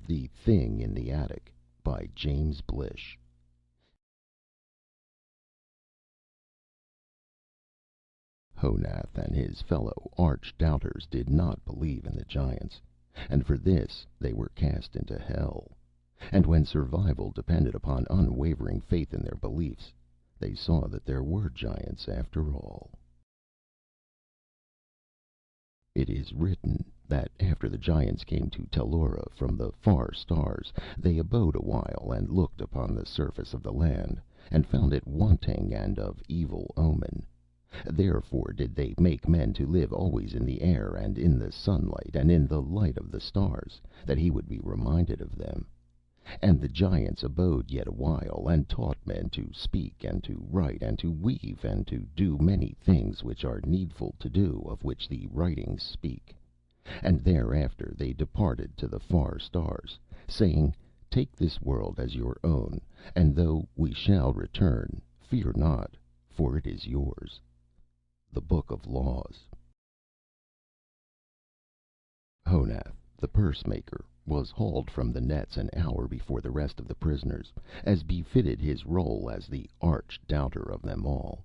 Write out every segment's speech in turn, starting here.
The Thing in the Attic by James Blish. Honath and his fellow arch-doubters did not believe in the giants, and for this they were cast into hell. And when survival depended upon unwavering faith in their beliefs, they saw that there were giants after all. It is written that after the giants came to Tellura from the far stars, they abode a while and looked upon the surface of the land, and found it wanting and of evil omen. Therefore did they make men to live always in the air, and in the sunlight, and in the light of the stars, that he would be reminded of them. And the giants abode yet a while, and taught men to speak, and to write, and to weave, and to do many things which are needful to do, of which the writings speak. And thereafter they departed to the far stars, saying, Take this world as your own, and though we shall return, fear not, for it is yours. The Book of Laws. Honath, the pursemaker, was hauled from the nets an hour before the rest of the prisoners, as befitted his role as the arch-doubter of them all.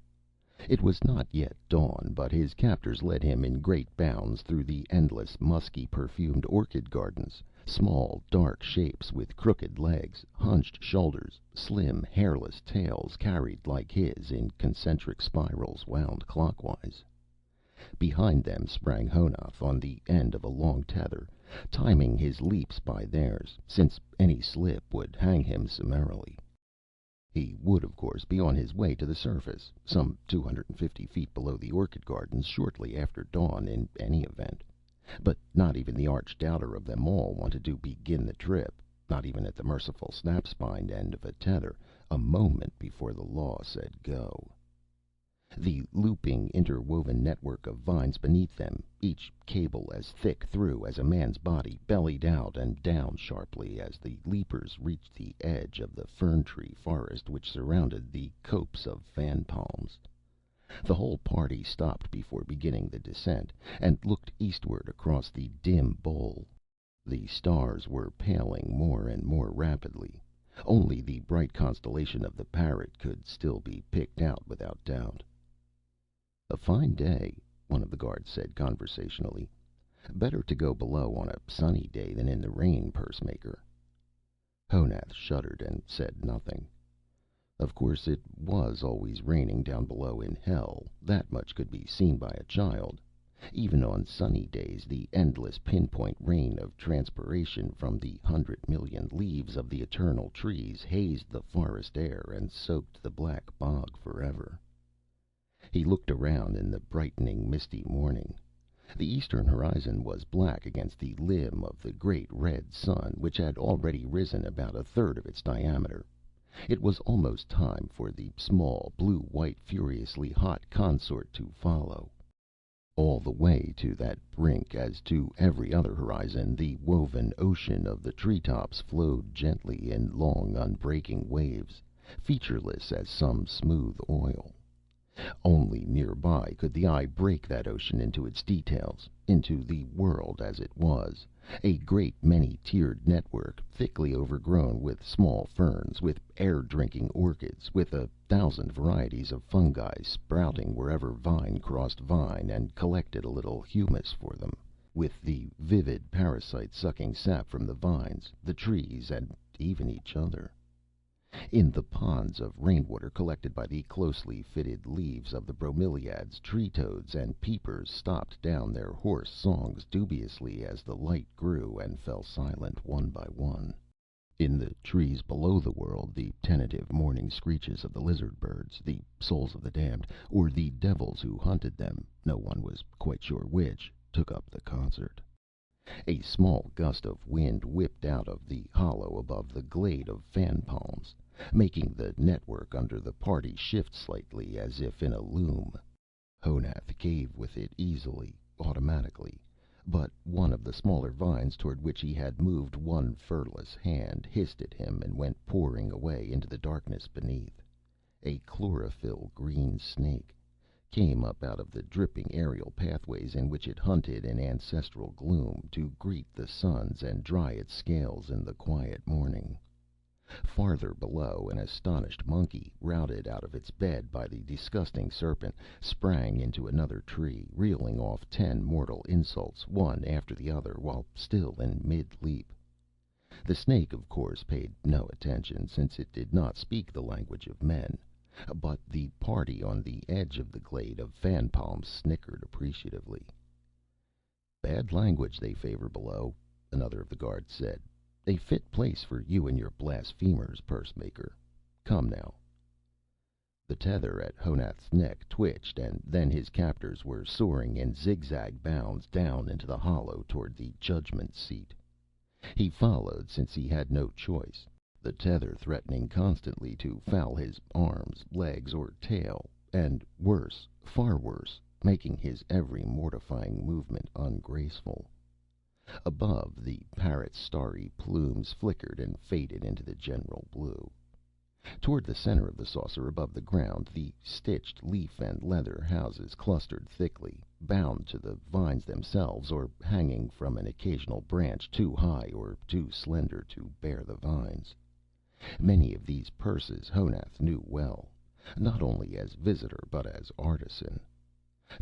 It was not yet dawn, but his captors led him in great bounds through the endless, musky-perfumed orchid gardens, small, dark shapes with crooked legs, hunched shoulders, slim, hairless tails carried like his in concentric spirals wound clockwise. Behind them sprang Honath on the end of a long tether, timing his leaps by theirs, since any slip would hang him summarily. He would, of course, be on his way to the surface, some 250 feet below the orchid gardens, shortly after dawn in any event. But not even the arch-doubter of them all wanted to begin the trip, not even at the merciful snap-spine end of a tether, a moment before the law said go. The looping, interwoven network of vines beneath them, each cable as thick through as a man's body, bellied out and down sharply as the leapers reached the edge of the fern-tree forest which surrounded the copse of fan palms. The whole party stopped before beginning the descent, and looked eastward across the dim bowl. The stars were paling more and more rapidly. Only the bright constellation of the Parrot could still be picked out without doubt. "A fine day," one of the guards said conversationally. "Better to go below on a sunny day than in the rain, pursemaker." Honath shuddered and said nothing. Of course it was always raining down below in hell, that much could be seen by a child. Even on sunny days the endless pinpoint rain of transpiration from the 100 million leaves of the eternal trees hazed the forest air and soaked the black bog forever. He looked around in the brightening, misty morning. The eastern horizon was black against the limb of the great red sun, which had already risen about a third of its diameter. It was almost time for the small, blue-white, furiously hot consort to follow. All the way to that brink, as to every other horizon, the woven ocean of the tree-tops flowed gently in long, unbreaking waves, featureless as some smooth oil. Only nearby could the eye break that ocean into its details, into the world as it was, a great many-tiered network, thickly overgrown with small ferns, with air-drinking orchids, with 1,000 varieties of fungi sprouting wherever vine crossed vine and collected a little humus for them, with the vivid parasites sucking sap from the vines, the trees, and even each other. In the ponds of rainwater collected by the closely fitted leaves of the bromeliads, tree-toads and peepers stopped down their hoarse songs dubiously as the light grew and fell silent one by one. In the trees below the world, the tentative morning screeches of the lizard-birds, the souls of the damned, or the devils who hunted them, no one was quite sure which, took up the concert. A small gust of wind whipped out of the hollow above the glade of fan palms, making the network under the party shift slightly as if in a loom. Honath gave with it easily, automatically, but one of the smaller vines toward which he had moved one furless hand hissed at him and went pouring away into the darkness beneath. A chlorophyll green snake, came up out of the dripping aerial pathways in which it hunted in ancestral gloom to greet the suns and dry its scales in the quiet morning. Farther below, an astonished monkey, routed out of its bed by the disgusting serpent, sprang into another tree, reeling off 10 mortal insults, one after the other, while still in mid-leap. The snake, of course, paid no attention, since it did not speak the language of men. But the party on the edge of the glade of fan palms snickered appreciatively. "Bad language they favor below," another of the guards said. "A fit place for you and your blasphemers, pursemaker. Come now." The tether at Honath's neck twitched, and then his captors were soaring in zigzag bounds down into the hollow toward the judgment seat. He followed, since he had no choice, the tether threatening constantly to foul his arms, legs, or tail, and worse, far worse, making his every mortifying movement ungraceful. Above, the parrot's starry plumes flickered and faded into the general blue. Toward the center of the saucer, above the ground, the stitched leaf and leather houses clustered thickly, bound to the vines themselves or hanging from an occasional branch too high or too slender to bear the vines. Many of these purses Honath knew well, not only as visitor but as artisan.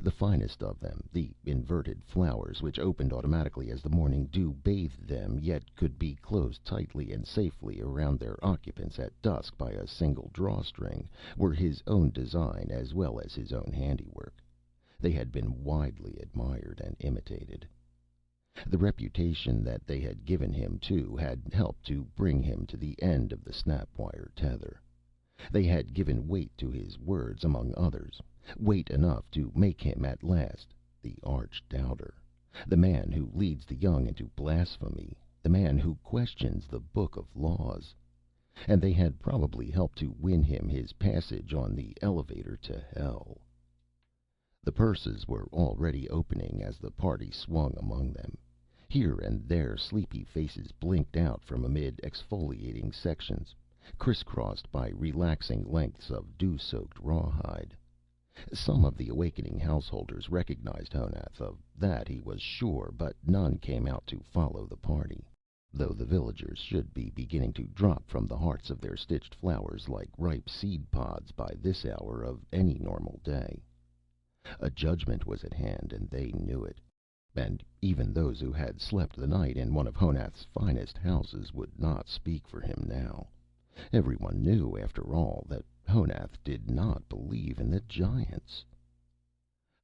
The finest of them, the inverted flowers which opened automatically as the morning dew bathed them, yet could be closed tightly and safely around their occupants at dusk by a single drawstring, were his own design as well as his own handiwork. They had been widely admired and imitated. The reputation that they had given him, too, had helped to bring him to the end of the snap-wire tether. They had given weight to his words, among others, weight enough to make him at last the arch-doubter, the man who leads the young into blasphemy, the man who questions the book of laws. And they had probably helped to win him his passage on the elevator to hell. The purses were already opening as the party swung among them. Here and there sleepy faces blinked out from amid exfoliating sections, crisscrossed by relaxing lengths of dew-soaked rawhide. Some of the awakening householders recognized Honath, of that he was sure, but none came out to follow the party, though the villagers should be beginning to drop from the hearts of their stitched flowers like ripe seed pods by this hour of any normal day. A judgment was at hand, and they knew it. And even those who had slept the night in one of Honath's finest houses would not speak for him now. Everyone knew, after all, that Honath did not believe in the giants.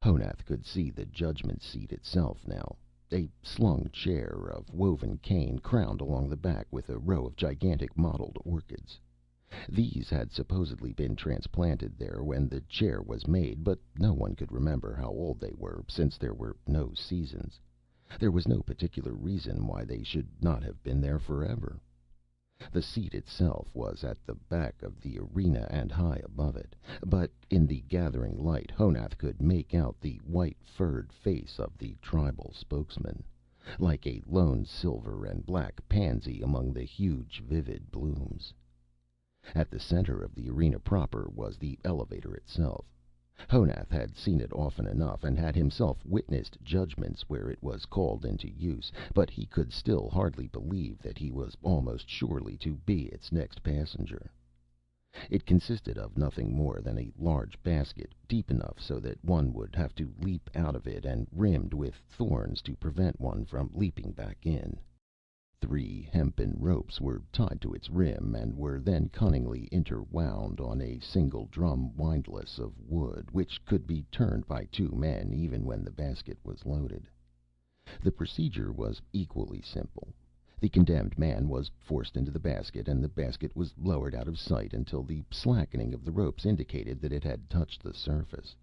Honath could see the judgment seat itself now, a slung chair of woven cane crowned along the back with a row of gigantic mottled orchids. These had supposedly been transplanted there when the chair was made, but no one could remember how old they were, since there were no seasons. There was no particular reason why they should not have been there forever. The seat itself was at the back of the arena and high above it, but in the gathering light Honath could make out the white furred face of the tribal spokesman, like a lone silver and black pansy among the huge vivid blooms. At the center of the arena proper was the elevator itself. Honath had seen it often enough, and had himself witnessed judgments where it was called into use, but he could still hardly believe that he was almost surely to be its next passenger. It consisted of nothing more than a large basket, deep enough so that one would have to leap out of it, and rimmed with thorns to prevent one from leaping back in. 3 hempen ropes were tied to its rim, and were then cunningly interwound on a single drum windlass of wood, which could be turned by 2 men even when the basket was loaded. The procedure was equally simple. The condemned man was forced into the basket, and the basket was lowered out of sight until the slackening of the ropes indicated that it had touched the surface.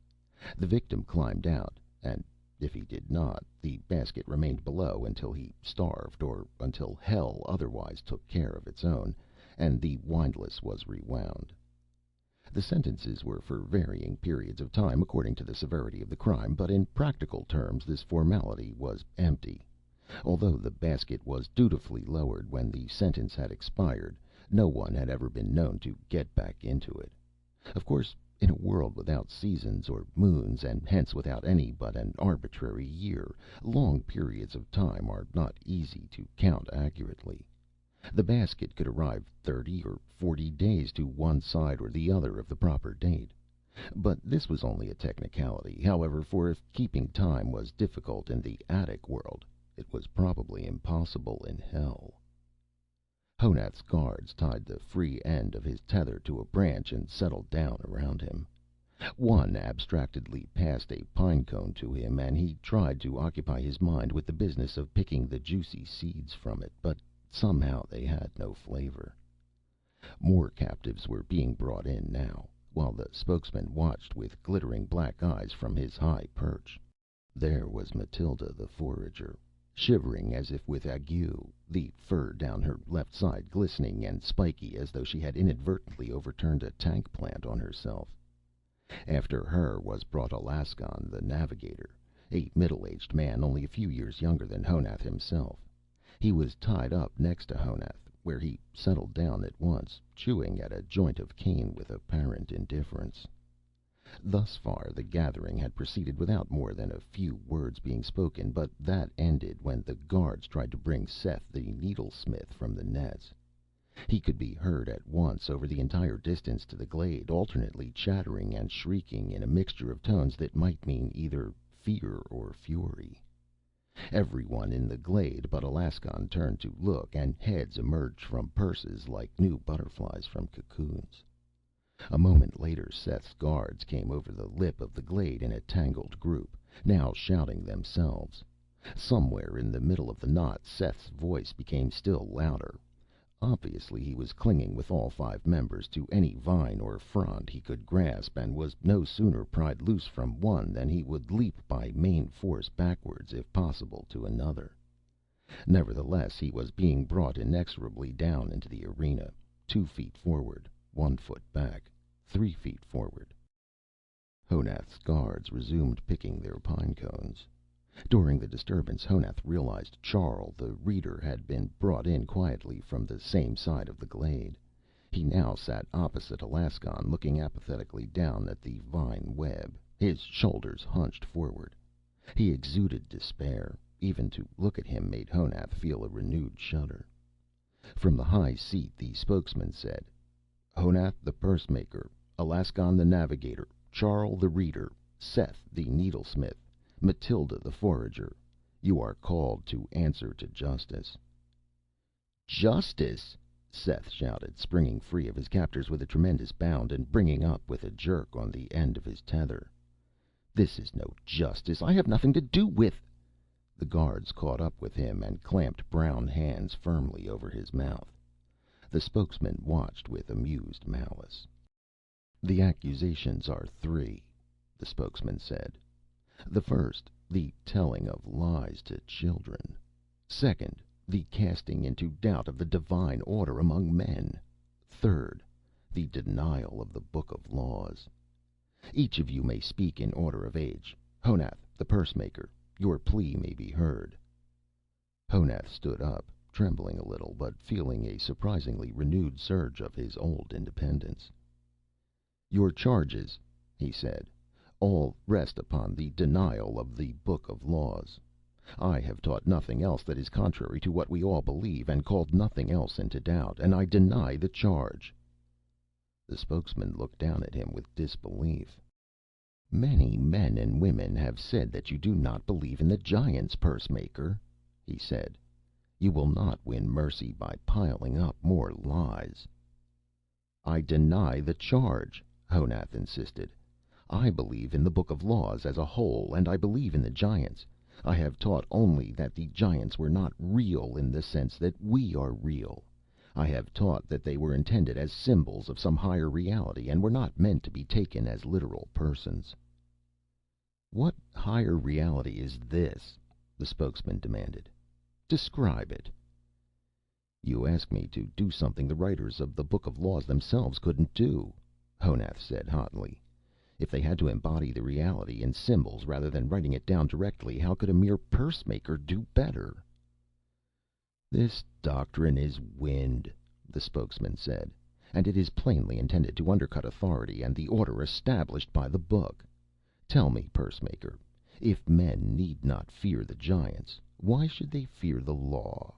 The victim climbed out, and if he did not, the basket remained below until he starved, or until hell otherwise took care of its own, and the windlass was rewound. The sentences were for varying periods of time according to the severity of the crime, but in practical terms this formality was empty. Although the basket was dutifully lowered when the sentence had expired, no one had ever been known to get back into it. Of course, In a world without seasons or moons, and hence without any but an arbitrary year, long periods of time are not easy to count accurately. The basket could arrive 30 or 40 days to one side or the other of the proper date. But this was only a technicality, however, for if keeping time was difficult in the attic world, it was probably impossible in hell. Honath's guards tied the free end of his tether to a branch and settled down around him. One abstractedly passed a pine cone to him, and he tried to occupy his mind with the business of picking the juicy seeds from it, but somehow they had no flavor. More captives were being brought in now, while the spokesman watched with glittering black eyes from his high perch. There was Matilda the forager, shivering as if with ague, the fur down her left side glistening and spiky as though she had inadvertently overturned a tank plant on herself. After her was brought Alaskon the navigator, a middle-aged man only a few years younger than Honath himself. He was tied up next to Honath, where he settled down at once, chewing at a joint of cane with apparent indifference. Thus far the gathering had proceeded without more than a few words being spoken, but that ended when the guards tried to bring Seth the needlesmith from the nets. He could be heard at once over the entire distance to the glade, alternately chattering and shrieking in a mixture of tones that might mean either fear or fury. Everyone in the glade but Alaskon turned to look, and heads emerged from purses like new butterflies from cocoons. A moment later Seth's guards came over the lip of the glade in a tangled group, now shouting themselves. Somewhere in the middle of the knot Seth's voice became still louder. Obviously he was clinging with all 5 members to any vine or frond he could grasp, and was no sooner pried loose from one than he would leap by main force backwards, if possible, to another. Nevertheless, he was being brought inexorably down into the arena, 2 feet forward, 1 foot back, 3 feet forward. Honath's guards resumed picking their pine cones. During the disturbance, Honath realized Charl the Reader had been brought in quietly from the same side of the glade. He now sat opposite Alaskon, looking apathetically down at the vine web, his shoulders hunched forward. He exuded despair. Even to look at him made Honath feel a renewed shudder. From the high seat the spokesman said, "Honath the pursemaker, Alaskon the navigator, Charl the Reader, Seth the needlesmith, Matilda the forager, you are called to answer to justice." "Justice!" Seth shouted, springing free of his captors with a tremendous bound and bringing up with a jerk on the end of his tether. "This is no justice! I have nothing to do with—" The guards caught up with him and clamped brown hands firmly over his mouth. The spokesman watched with amused malice. "The accusations are 3," the spokesman said. "The first, the telling of lies to children. Second, the casting into doubt of the divine order among men. Third, the denial of the Book of Laws. Each of you may speak in order of age. Honath, the pursemaker, your plea may be heard." Honath stood up, trembling a little, but feeling a surprisingly renewed surge of his old independence. "Your charges," he said, "all rest upon the denial of the Book of Laws. I have taught nothing else that is contrary to what we all believe, and called nothing else into doubt, and I deny the charge." The spokesman looked down at him with disbelief. "Many men and women have said that you do not believe in the giants, pursemaker," he said. "You will not win mercy by piling up more lies." "I deny the charge," Honath insisted. "I believe in the Book of Laws as a whole, and I believe in the giants. I have taught only that the giants were not real in the sense that we are real. I have taught that they were intended as symbols of some higher reality, and were not meant to be taken as literal persons." "What higher reality is this?" the spokesman demanded. "Describe it." "You ask me to do something the writers of the Book of Laws themselves couldn't do," Honath said hotly. "If they had to embody the reality in symbols rather than writing it down directly, how could a mere pursemaker do better?" "This doctrine is wind," the spokesman said. and it is plainly intended to undercut authority and the order established by the book. Tell me, pursemaker, if men need not fear the giants, why should they fear the law?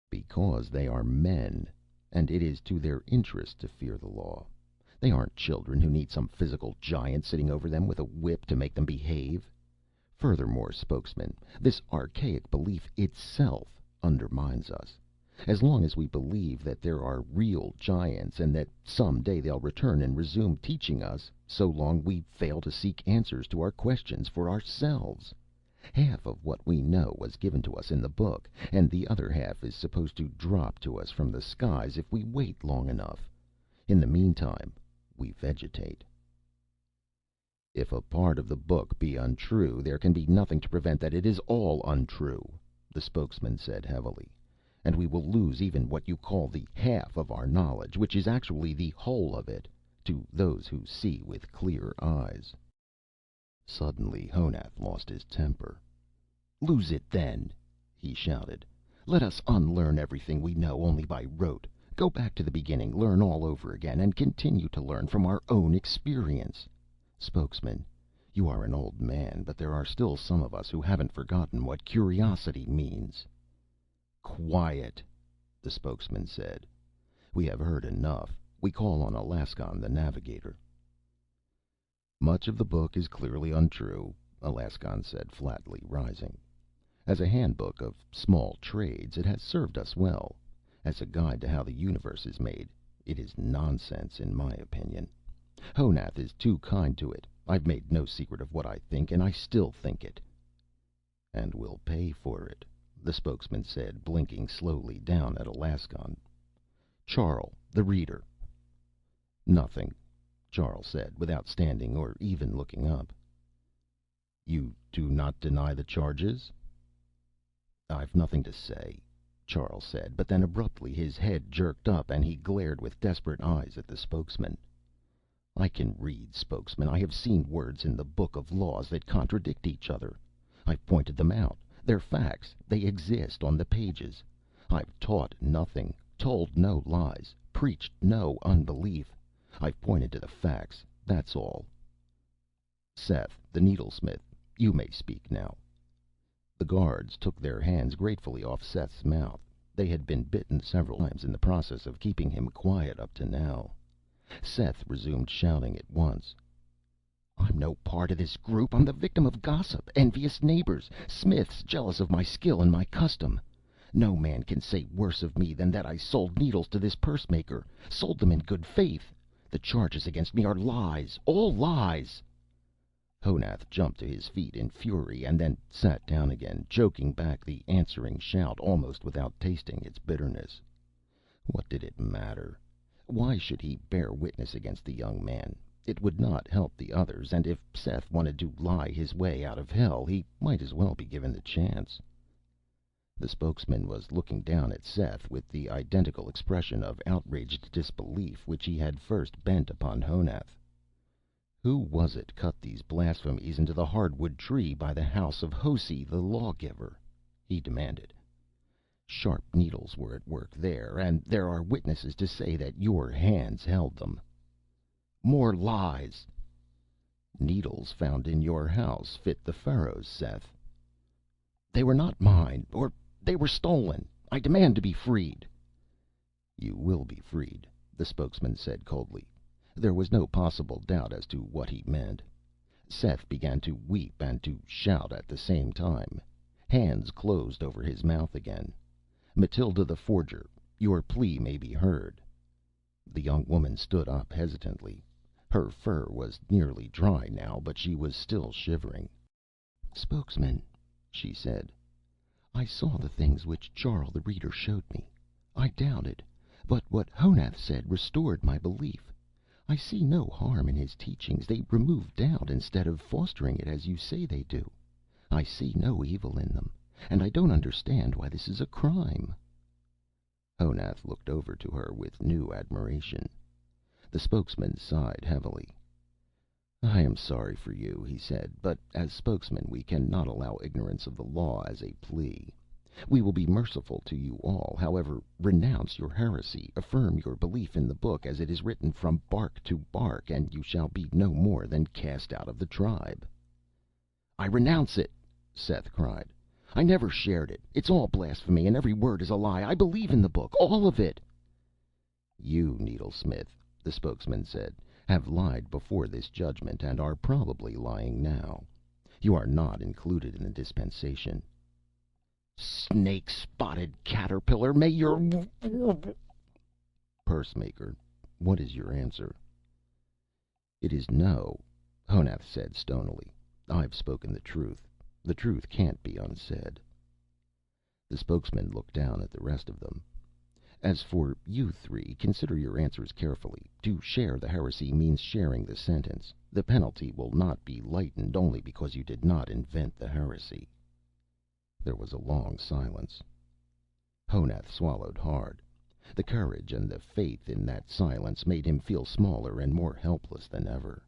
Because they are men, and it is to their interest to fear the law. They aren't children who need some physical giant sitting over them with a whip to make them behave. Furthermore, spokesman, this archaic belief itself undermines us. As long as we believe that there are real giants and that some day they'll return and resume teaching us, so long we fail to seek answers to our questions for ourselves. Half of what we know was given to us in the book, and the other half is supposed to drop to us from the skies if we wait long enough. In the meantime, we vegetate. If a part of the book be untrue, there can be nothing to prevent that it is all untrue, the spokesman said heavily. And we will lose even what you call the half of our knowledge, which is actually the whole of it, to those who see with clear eyes. Suddenly Honath lost his temper. "Lose it, then!" he shouted. "Let us unlearn everything we know only by rote. Go back to the beginning, learn all over again, and continue to learn from our own experience. Spokesman, you are an old man, but there are still some of us who haven't forgotten what curiosity means." "Quiet!" the spokesman said. "We have heard enough. We call on Alaskon, the navigator." "Much of the book is clearly untrue," Alaskon said flatly, rising. "As a handbook of small trades, it has served us well. As a guide to how the universe is made, it is nonsense, in my opinion. Honath is too kind to it. I've made no secret of what I think, and I still think it." "And will pay for it," the spokesman said, blinking slowly down at Alaskon. "Charl, the reader." "Nothing," Charl said, without standing or even looking up. "You do not deny the charges?" "I've nothing to say," Charl said, but then abruptly his head jerked up and he glared with desperate eyes at the spokesman. "I can read, spokesman. I have seen words in the book of laws that contradict each other. I've pointed them out. They're facts. They exist on the pages. I've taught nothing, told no lies, preached no unbelief. I've pointed to the facts. That's all. Seth, the needlesmith, you may speak now." The guards took their hands gratefully off Seth's mouth. They had been bitten several times in the process of keeping him quiet up to now. Seth resumed shouting at once. "I'm no part of this group. I'm the victim of gossip, envious neighbors, smiths jealous of my skill and my custom. No man can say worse of me than that I sold needles to this pursemaker, sold them in good faith. The charges against me are lies, all lies." Honath jumped to his feet in fury and then sat down again, choking back the answering shout almost without tasting its bitterness. What did it matter? Why should he bear witness against the young man? It would not help the others, and if Seth wanted to lie his way out of hell, he might as well be given the chance. The spokesman was looking down at Seth with the identical expression of outraged disbelief which he had first bent upon Honath. "Who was it cut these blasphemies into the hardwood tree by the house of Hosi, the lawgiver?" he demanded. "Sharp needles were at work there, and there are witnesses to say that your hands held them." "More lies!" "Needles found in your house fit the furrows, Seth." "They were not mine, or they were stolen. I demand to be freed." "You will be freed," the spokesman said coldly. There was no possible doubt as to what he meant. Seth began to weep and to shout at the same time. Hands closed over his mouth again. "Matilda the Forger, your plea may be heard." The young woman stood up hesitantly. Her fur was nearly dry now, but she was still shivering. "Spokesman," she said, "I saw the things which Charl the Reader showed me. I doubted, but what Honath said restored my belief. I see no harm in his teachings. They remove doubt instead of fostering it as you say they do. I see no evil in them, and I don't understand why this is a crime." Honath looked over to her with new admiration. The spokesman sighed heavily. "I am sorry for you," he said, "but as spokesman we cannot allow ignorance of the law as a plea. We will be merciful to you all. However, renounce your heresy, affirm your belief in the book as it is written from bark to bark, and you shall be no more than cast out of the tribe." "I renounce it!" Seth cried. "I never shared it. It's all blasphemy, and every word is a lie. I believe in the book, all of it." "You, Needlesmith," the spokesman said, "have lied before this judgment and are probably lying now. You are not included in the dispensation." "Snake-spotted caterpillar, may your—" "Pursemaker, what is your answer?" "It is no," Honath said stonily. "I've spoken the truth. The truth can't be unsaid." The spokesman looked down at the rest of them. "As for you three, consider your answers carefully. To share the heresy means sharing the sentence. The penalty will not be lightened only because you did not invent the heresy." There was a long silence. Honath swallowed hard. The courage and the faith in that silence made him feel smaller and more helpless than ever.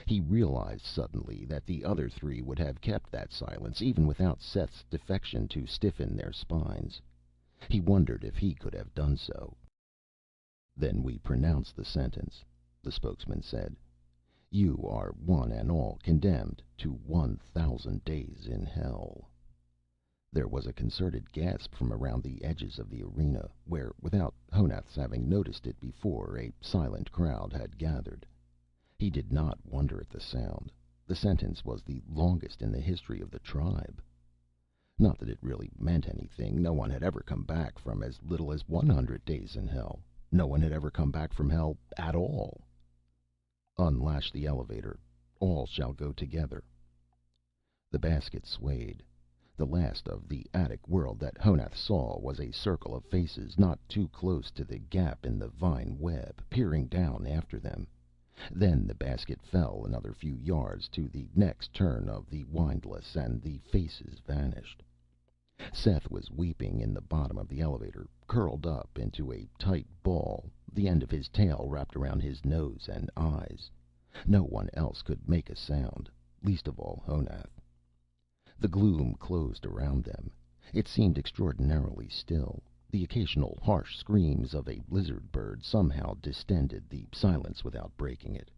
He realized suddenly that the other three would have kept that silence even without Seth's defection to stiffen their spines. He wondered if he could have done so. "Then we pronounce the sentence," the spokesman said. "You are one and all condemned to 1,000 days in hell." There was a concerted gasp from around the edges of the arena, where, without Honath's having noticed it before, a silent crowd had gathered. He did not wonder at the sound. The sentence was the longest in the history of the tribe. Not that it really meant anything. No one had ever come back from as little as 100 days in hell. No one had ever come back from hell at all. "Unlash the elevator. All shall go together." The basket swayed. The last of the attic world that Honath saw was a circle of faces, not too close to the gap in the vine web, peering down after them. Then the basket fell another few yards to the next turn of the windlass, and the faces vanished. Seth was weeping in the bottom of the elevator, curled up into a tight ball, the end of his tail wrapped around his nose and eyes. No one else could make a sound, least of all Honath. The gloom closed around them. It seemed extraordinarily still. The occasional harsh screams of a lizard bird somehow distended the silence without breaking it.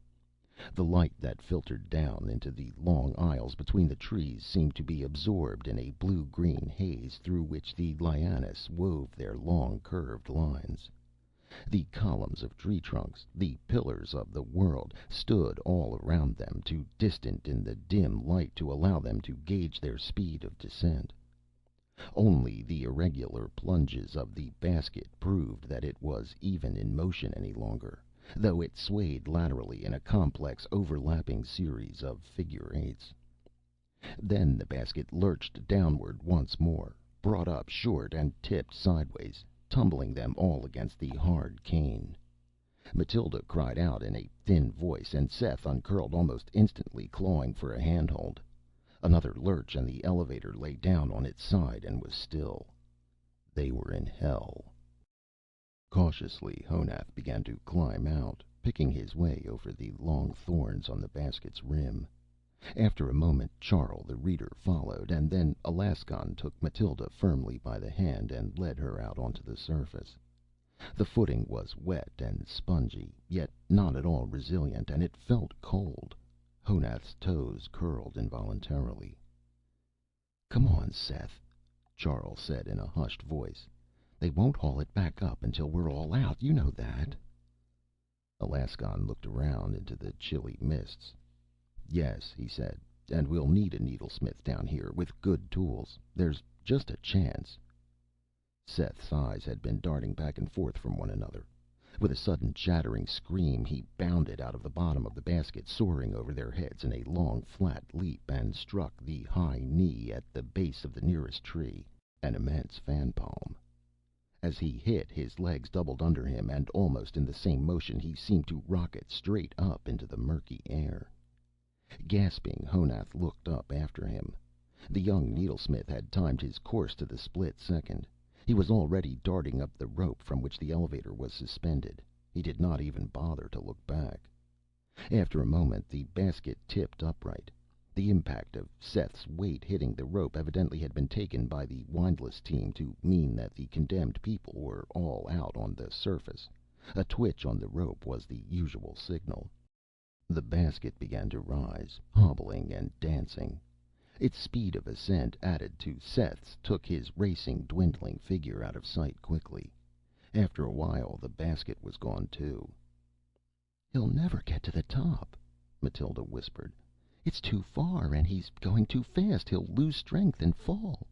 The light that filtered down into the long aisles between the trees seemed to be absorbed in a blue-green haze through which the lianas wove their long curved lines. The columns of tree trunks, the pillars of the world, stood all around them, too distant in the dim light to allow them to gauge their speed of descent. Only the irregular plunges of the basket proved that it was even in motion any longer, though it swayed laterally in a complex, overlapping series of figure eights. Then the basket lurched downward once more, brought up short, and tipped sideways, tumbling them all against the hard cane. Matilda cried out in a thin voice, and Seth uncurled almost instantly, clawing for a handhold. Another lurch, and the elevator lay down on its side and was still. They were in hell. Cautiously, Honath began to climb out, picking his way over the long thorns on the basket's rim. After a moment, Charl the Reader followed, and then Alaskon took Matilda firmly by the hand and led her out onto the surface. The footing was wet and spongy, yet not at all resilient, and it felt cold. Honath's toes curled involuntarily. "Come on, Seth," Charl said in a hushed voice. "They won't haul it back up until we're all out. You know that." Alaskon looked around into the chilly mists. "Yes," he said, "and we'll need a needlesmith down here, with good tools. There's just a chance." Seth's eyes had been darting back and forth from one another. With a sudden shattering scream, he bounded out of the bottom of the basket, soaring over their heads in a long, flat leap, and struck the high knee at the base of the nearest tree, an immense fan palm. As he hit, his legs doubled under him, and almost in the same motion he seemed to rocket straight up into the murky air. Gasping, Honath looked up after him. The young needlesmith had timed his course to the split second. He was already darting up the rope from which the elevator was suspended. He did not even bother to look back. After a moment, the basket tipped upright. The impact of Seth's weight hitting the rope evidently had been taken by the windlass team to mean that the condemned people were all out on the surface. A twitch on the rope was the usual signal. The basket began to rise, hobbling and dancing. Its speed of ascent, added to Seth's, took his racing, dwindling figure out of sight quickly. After a while, the basket was gone too. "He'll never get to the top," Matilda whispered. "It's too far, and he's going too fast. He'll lose strength and fall."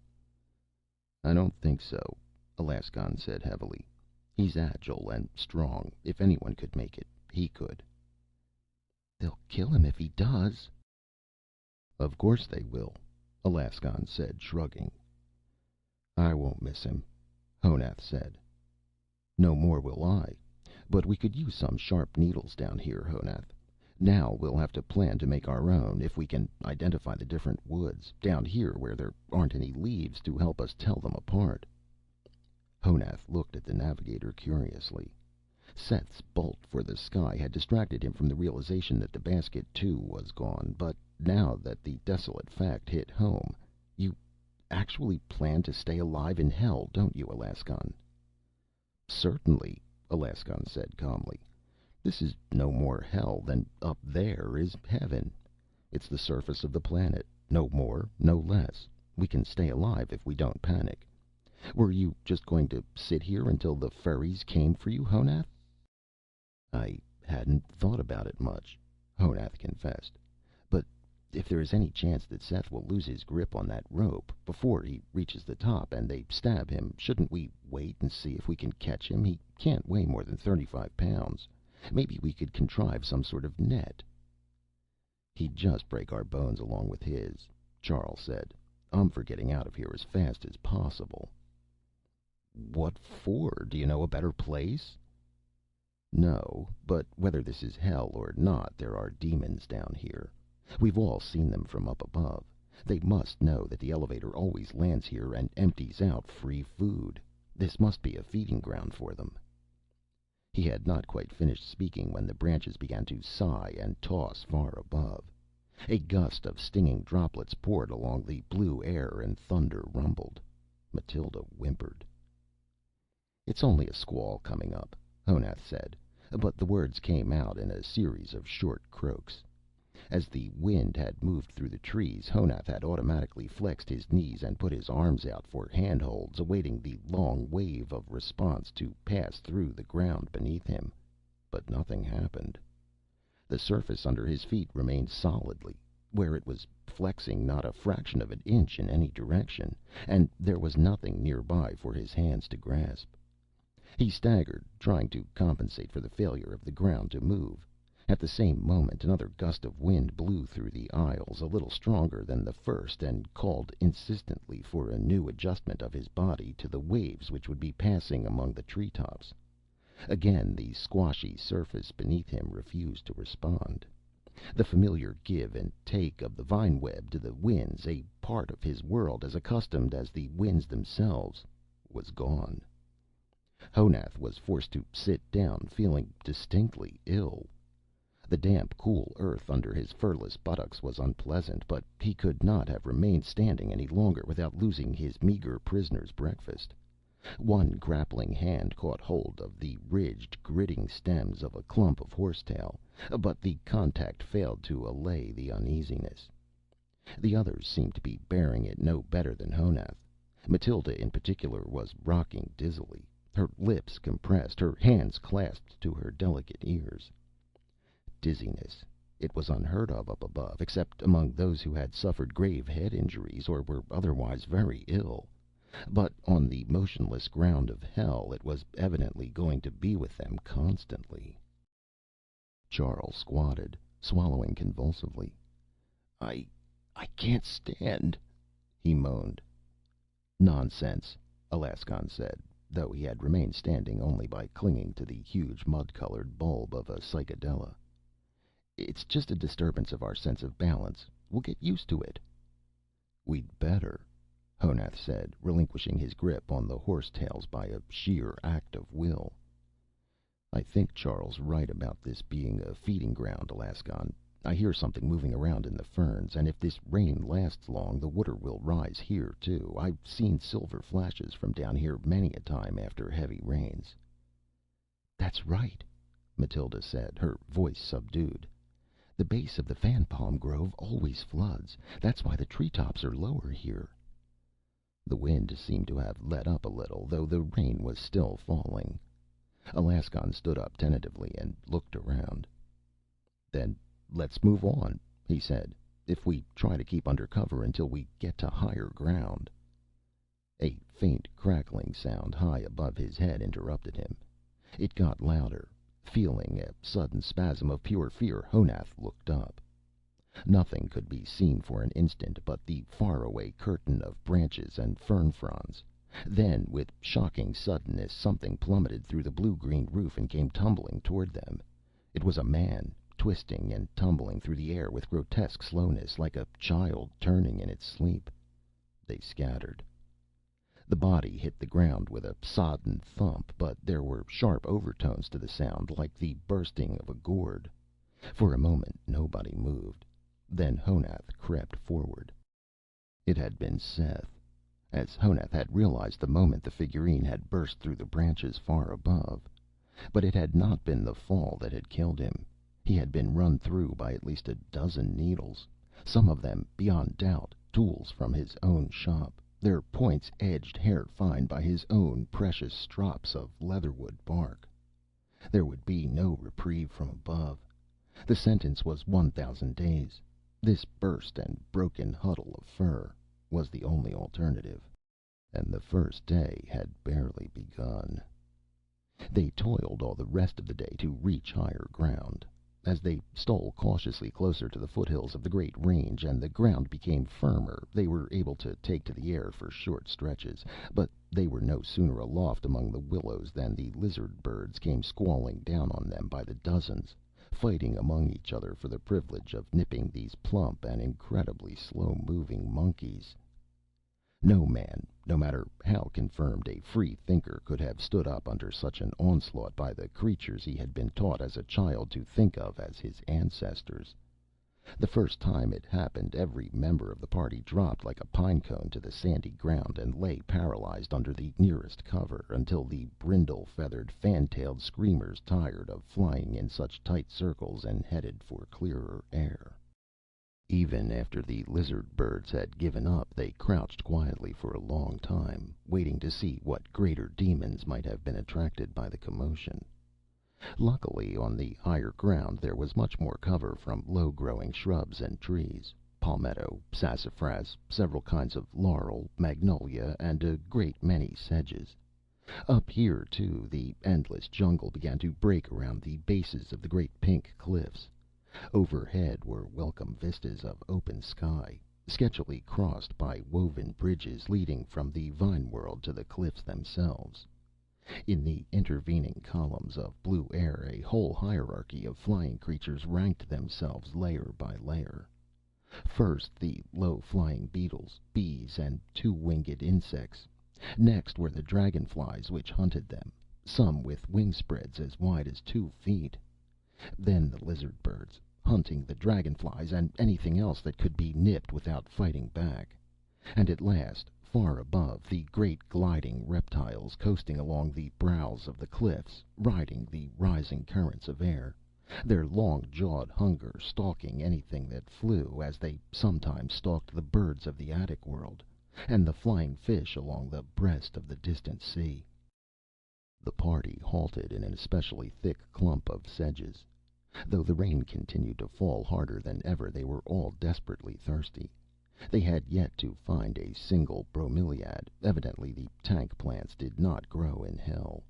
"I don't think so," Alaskon said heavily. "He's agile and strong. If anyone could make it, he could." "They'll kill him if he does." "Of course they will," Alaskon said, shrugging. "I won't miss him," Honath said. "No more will I. But we could use some sharp needles down here, Honath. Now we'll have to plan to make our own, if we can identify the different woods, down here where there aren't any leaves to help us tell them apart." Honath looked at the navigator curiously. Seth's bolt for the sky had distracted him from the realization that the basket, too, was gone. But now that the desolate fact hit home, "You actually plan to stay alive in hell, don't you, Alaskon?" "Certainly," Alaskon said calmly. "This is no more hell than up there is heaven. It's the surface of the planet, no more, no less. We can stay alive if we don't panic. Were you just going to sit here until the furries came for you, Honath?" "I hadn't thought about it much," Honath confessed. "But if there is any chance that Seth will lose his grip on that rope before he reaches the top and they stab him, shouldn't we wait and see if we can catch him? He can't weigh more than 35 pounds. Maybe we could contrive some sort of net." "He'd just break our bones along with his," Charl said. "I'm for getting out of here as fast as possible." "What for? Do you know a better place?" "No, but whether this is hell or not, there are demons down here. We've all seen them from up above. They must know that the elevator always lands here and empties out free food. This must be a feeding ground for them." He had not quite finished speaking when the branches began to sigh and toss far above. A gust of stinging droplets poured along the blue air and thunder rumbled. Matilda whimpered. "It's only a squall coming up," Honath said, but the words came out in a series of short croaks. As the wind had moved through the trees, Honath had automatically flexed his knees and put his arms out for handholds, awaiting the long wave of response to pass through the ground beneath him. But nothing happened. The surface under his feet remained solidly where it was, flexing not a fraction of an inch in any direction, and there was nothing nearby for his hands to grasp. He staggered, trying to compensate for the failure of the ground to move. At the same moment, another gust of wind blew through the aisles, a little stronger than the first, and called insistently for a new adjustment of his body to the waves which would be passing among the treetops. Again the squashy surface beneath him refused to respond. The familiar give and take of the vine web to the winds, a part of his world as accustomed as the winds themselves, was gone. Honath was forced to sit down, feeling distinctly ill. The damp, cool earth under his furless buttocks was unpleasant, but he could not have remained standing any longer without losing his meager prisoner's breakfast. One grappling hand caught hold of the ridged, gritting stems of a clump of horsetail, but the contact failed to allay the uneasiness. The others seemed to be bearing it no better than Honath. Matilda, in particular, was rocking dizzily, her lips compressed, her hands clasped to her delicate ears. Dizziness. It was unheard of up above, except among those who had suffered grave head injuries or were otherwise very ill. But on the motionless ground of hell, it was evidently going to be with them constantly. Charles squatted, swallowing convulsively. I can't stand," he moaned. "Nonsense," Alaskon said, though he had remained standing only by clinging to the huge mud-colored bulb of a cycadella. "It's just a disturbance of our sense of balance. We'll get used to it." "We'd better," Honath said, relinquishing his grip on the horsetails by a sheer act of will. "I think Charl's right about this being a feeding ground, Alaskon. I hear something moving around in the ferns, and if this rain lasts long, the water will rise here, too. I've seen silver flashes from down here many a time after heavy rains." "That's right," Matilda said, her voice subdued. "The base of the fan palm grove always floods. That's why the treetops are lower here." The wind seemed to have let up a little, though the rain was still falling. Alaskon stood up tentatively and looked around. "Then let's move on," he said. "If we try to keep under cover until we get to higher ground." A faint crackling sound high above his head interrupted him. It got louder. Feeling a sudden spasm of pure fear, Honath looked up. Nothing could be seen for an instant but the faraway curtain of branches and fern fronds. Then, with shocking suddenness, something plummeted through the blue-green roof and came tumbling toward them. It was a man, twisting and tumbling through the air with grotesque slowness, like a child turning in its sleep. They scattered. The body hit the ground with a sodden thump, but there were sharp overtones to the sound, like the bursting of a gourd. For a moment nobody moved. Then Honath crept forward. It had been Seth, as Honath had realized the moment the figurine had burst through the branches far above. But it had not been the fall that had killed him. He had been run through by at least a dozen needles, some of them, beyond doubt, tools from his own shop, their points edged hair-fine by his own precious strops of leatherwood bark. There would be no reprieve from above. The sentence was 1,000 days. This burst and broken huddle of fur was the only alternative. And the first day had barely begun. They toiled all the rest of the day to reach higher ground. As they stole cautiously closer to the foothills of the great range and the ground became firmer, they were able to take to the air for short stretches. But they were no sooner aloft among the willows than the lizard birds came squalling down on them by the dozens, fighting among each other for the privilege of nipping these plump and incredibly slow-moving monkeys. No man, no matter how confirmed a free thinker, could have stood up under such an onslaught by the creatures he had been taught as a child to think of as his ancestors. The first time it happened, every member of the party dropped like a pine cone to the sandy ground and lay paralyzed under the nearest cover, until the brindle-feathered, fan-tailed screamers tired of flying in such tight circles and headed for clearer air. Even after the lizard birds had given up, they crouched quietly for a long time, waiting to see what greater demons might have been attracted by the commotion. Luckily, on the higher ground there was much more cover from low-growing shrubs and trees: palmetto, sassafras, several kinds of laurel, magnolia, and a great many sedges. Up here, too, the endless jungle began to break around the bases of the great pink cliffs. Overhead were welcome vistas of open sky, sketchily crossed by woven bridges leading from the vine world to the cliffs themselves. In the intervening columns of blue air a whole hierarchy of flying creatures ranked themselves layer by layer. First the low-flying beetles, bees, and two-winged insects. Next were the dragonflies which hunted them, some with wing spreads as wide as 2 feet. Then the lizard birds, hunting the dragonflies and anything else that could be nipped without fighting back. And at last, far above, the great gliding reptiles coasting along the brows of the cliffs, riding the rising currents of air, their long-jawed hunger stalking anything that flew, as they sometimes stalked the birds of the attic world, and the flying fish along the breast of the distant sea. The party halted in an especially thick clump of sedges. Though the rain continued to fall harder than ever, they were all desperately thirsty. They had yet to find a single bromeliad. Evidently the tank plants did not grow in hell.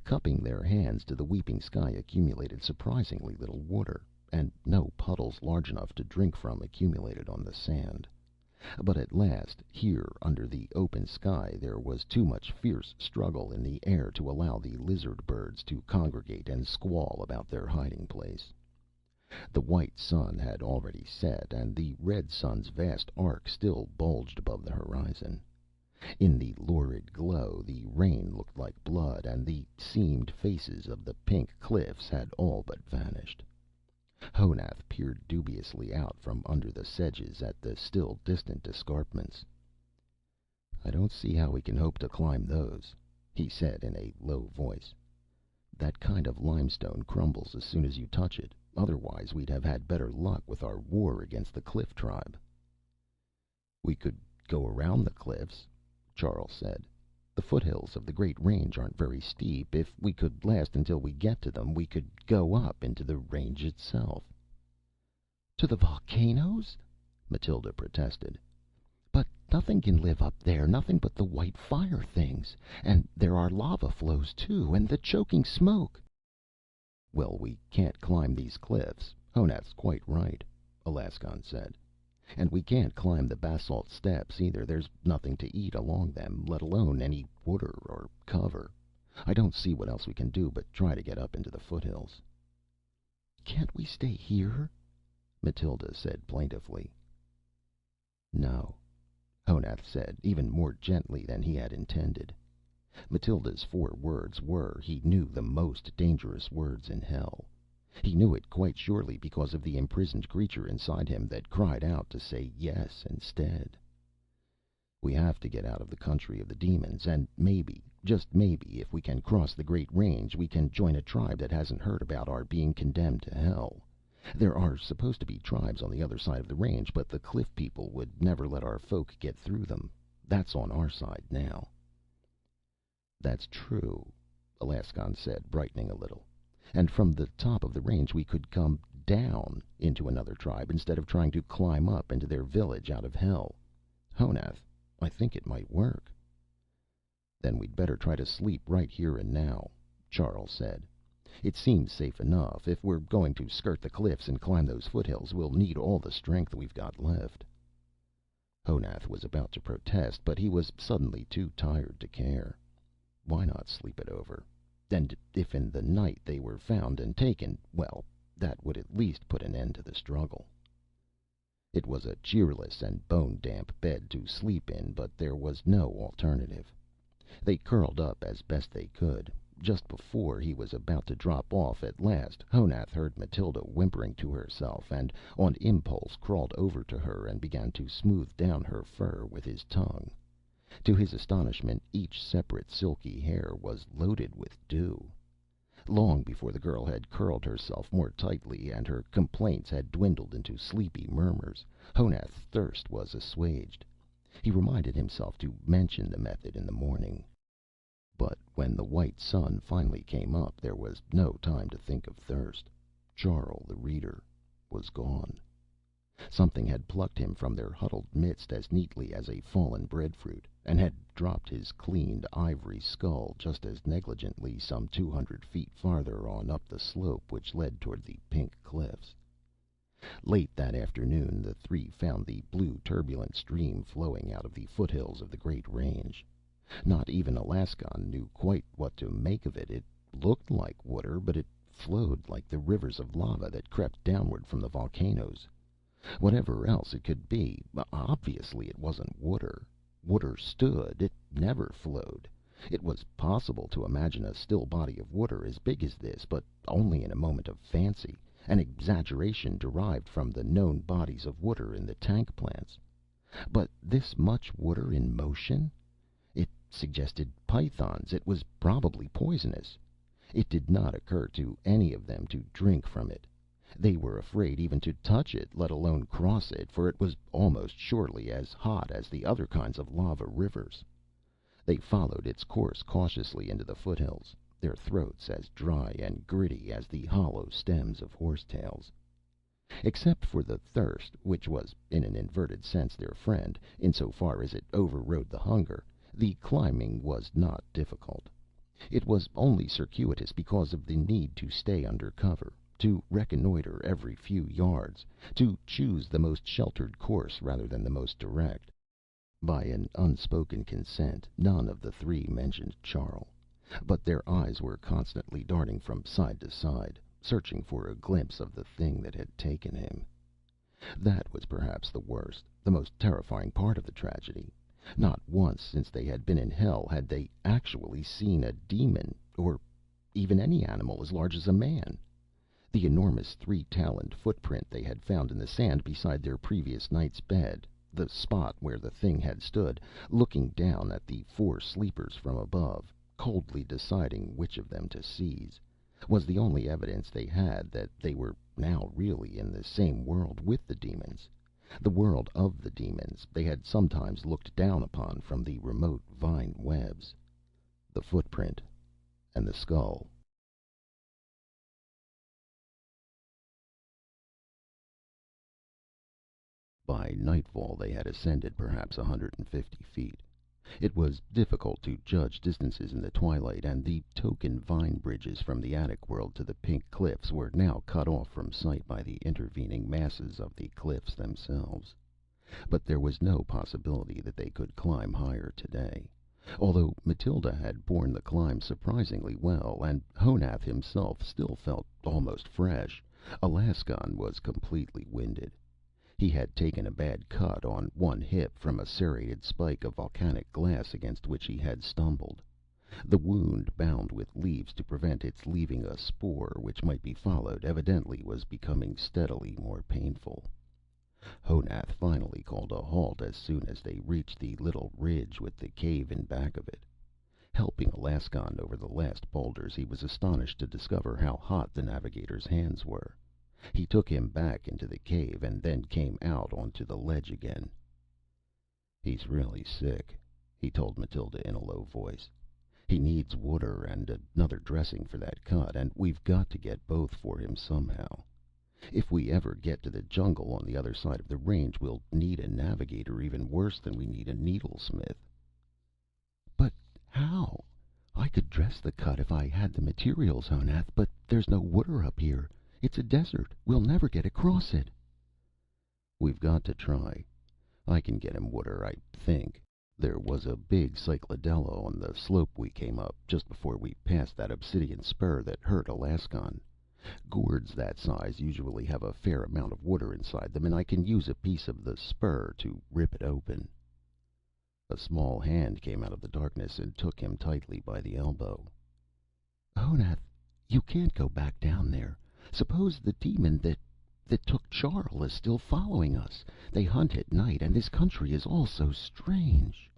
Cupping their hands to the weeping sky accumulated surprisingly little water, and no puddles large enough to drink from accumulated on the sand. But at last, here under the open sky, there was too much fierce struggle in the air to allow the lizard birds to congregate and squall about their hiding place. The white sun had already set, and the red sun's vast arc still bulged above the horizon. In the lurid glow the rain looked like blood, and the seamed faces of the pink cliffs had all but vanished. Honath peered dubiously out from under the sedges at the still distant escarpments. "I don't see how we can hope to climb those," he said in a low voice. "That kind of limestone crumbles as soon as you touch it. Otherwise, we'd have had better luck with our war against the cliff tribe." "We could go around the cliffs," Charl said. "The foothills of the Great Range aren't very steep. If we could last until we get to them, we could go up into the range itself." "To the volcanoes?" Matilda protested. "But nothing can live up there, nothing but the white fire things. And there are lava flows, too, and the choking smoke." "Well, we can't climb these cliffs. Honath's quite right," Alaskon said. "And we can't climb the basalt steppes, either. There's nothing to eat along them, let alone any water or cover. I don't see what else we can do but try to get up into the foothills." "Can't we stay here?" Matilda said plaintively. "No," Honath said, even more gently than he had intended. Matilda's 4 words were, he knew, the most dangerous words in hell. He knew it quite surely because of the imprisoned creature inside him that cried out to say yes instead. "We have to get out of the country of the demons, and maybe, just maybe, if we can cross the Great Range, we can join a tribe that hasn't heard about our being condemned to hell. There are supposed to be tribes on the other side of the range, but the cliff people would never let our folk get through them. That's on our side now." "That's true," Alaskon said, brightening a little. "And from the top of the range we could come down into another tribe instead of trying to climb up into their village out of hell. Honath, I think it might work." "Then we'd better try to sleep right here and now," Charl said. "It seems safe enough. If we're going to skirt the cliffs and climb those foothills, we'll need all the strength we've got left." Honath was about to protest, but he was suddenly too tired to care. Why not sleep it over? And if in the night they were found and taken, well, that would at least put an end to the struggle. It was a cheerless and bone-damp bed to sleep in, but there was no alternative. They curled up as best they could. Just before he was about to drop off at last, Honath heard Matilda whimpering to herself, and on impulse crawled over to her and began to smooth down her fur with his tongue. To his astonishment, each separate silky hair was loaded with dew. Long before the girl had curled herself more tightly and her complaints had dwindled into sleepy murmurs, Honath's thirst was assuaged. He reminded himself to mention the method in the morning. But when the white sun finally came up, there was no time to think of thirst. Charl, the reader, was gone. Something had plucked him from their huddled midst as neatly as a fallen breadfruit, and had dropped his cleaned ivory skull just as negligently some 200 feet farther on up the slope which led toward the pink cliffs. Late that afternoon, the 3 found the blue turbulent stream flowing out of the foothills of the Great Range. Not even Alaskon knew quite what to make of it. It looked like water, but it flowed like the rivers of lava that crept downward from the volcanoes. Whatever else it could be, obviously it wasn't water. Water stood, it never flowed. It was possible to imagine a still body of water as big as this, but only in a moment of fancy, an exaggeration derived from the known bodies of water in the tank plants. But this much water in motion? It suggested pythons. It was probably poisonous. It did not occur to any of them to drink from it. They were afraid even to touch it, let alone cross it, for it was almost surely as hot as the other kinds of lava rivers. They followed its course cautiously into the foothills, their throats as dry and gritty as the hollow stems of horsetails. Except for the thirst, which was in an inverted sense their friend, insofar as it overrode the hunger, the climbing was not difficult. It was only circuitous because of the need to stay under cover, to reconnoiter every few yards, to choose the most sheltered course rather than the most direct. By an unspoken consent, none of the 3 mentioned Charl, but their eyes were constantly darting from side to side, searching for a glimpse of the thing that had taken him. That was perhaps the worst, the most terrifying part of the tragedy. Not once since they had been in hell had they actually seen a demon, or even any animal as large as a man. The enormous three-taloned footprint they had found in the sand beside their previous night's bed, the spot where the thing had stood, looking down at the four sleepers from above, coldly deciding which of them to seize, was the only evidence they had that they were now really in the same world with the demons, the world of the demons they had sometimes looked down upon from the remote vine webs. The footprint and the skull. By nightfall they had ascended perhaps 150 feet. It was difficult to judge distances in the twilight, and the token vine bridges from the attic world to the pink cliffs were now cut off from sight by the intervening masses of the cliffs themselves. But there was no possibility that they could climb higher today. Although Matilda had borne the climb surprisingly well, and Honath himself still felt almost fresh, Alaskan was completely winded. He had taken a bad cut on one hip from a serrated spike of volcanic glass against which he had stumbled. The wound, bound with leaves to prevent its leaving a spoor which might be followed, evidently was becoming steadily more painful. Honath finally called a halt as soon as they reached the little ridge with the cave in back of it. Helping Alaskan over the last boulders, he was astonished to discover how hot the navigator's hands were. He took him back into the cave, and then came out onto the ledge again. "He's really sick," he told Matilda in a low voice. "He needs water and another dressing for that cut, and we've got to get both for him somehow. If we ever get to the jungle on the other side of the range, we'll need a navigator even worse than we need a needlesmith." "But how? I could dress the cut if I had the materials, Honath, but there's no water up here. It's a desert. We'll never get across it." "We've got to try. I can get him water, I think. There was a big cycladella on the slope we came up, just before we passed that obsidian spur that hurt Alaskan. Gourds that size usually have a fair amount of water inside them, and I can use a piece of the spur to rip it open." A small hand came out of the darkness and took him tightly by the elbow. "Honath, you can't go back down there. Suppose the demon that took Charl is still following us. They hunt at night, and this country is all so strange."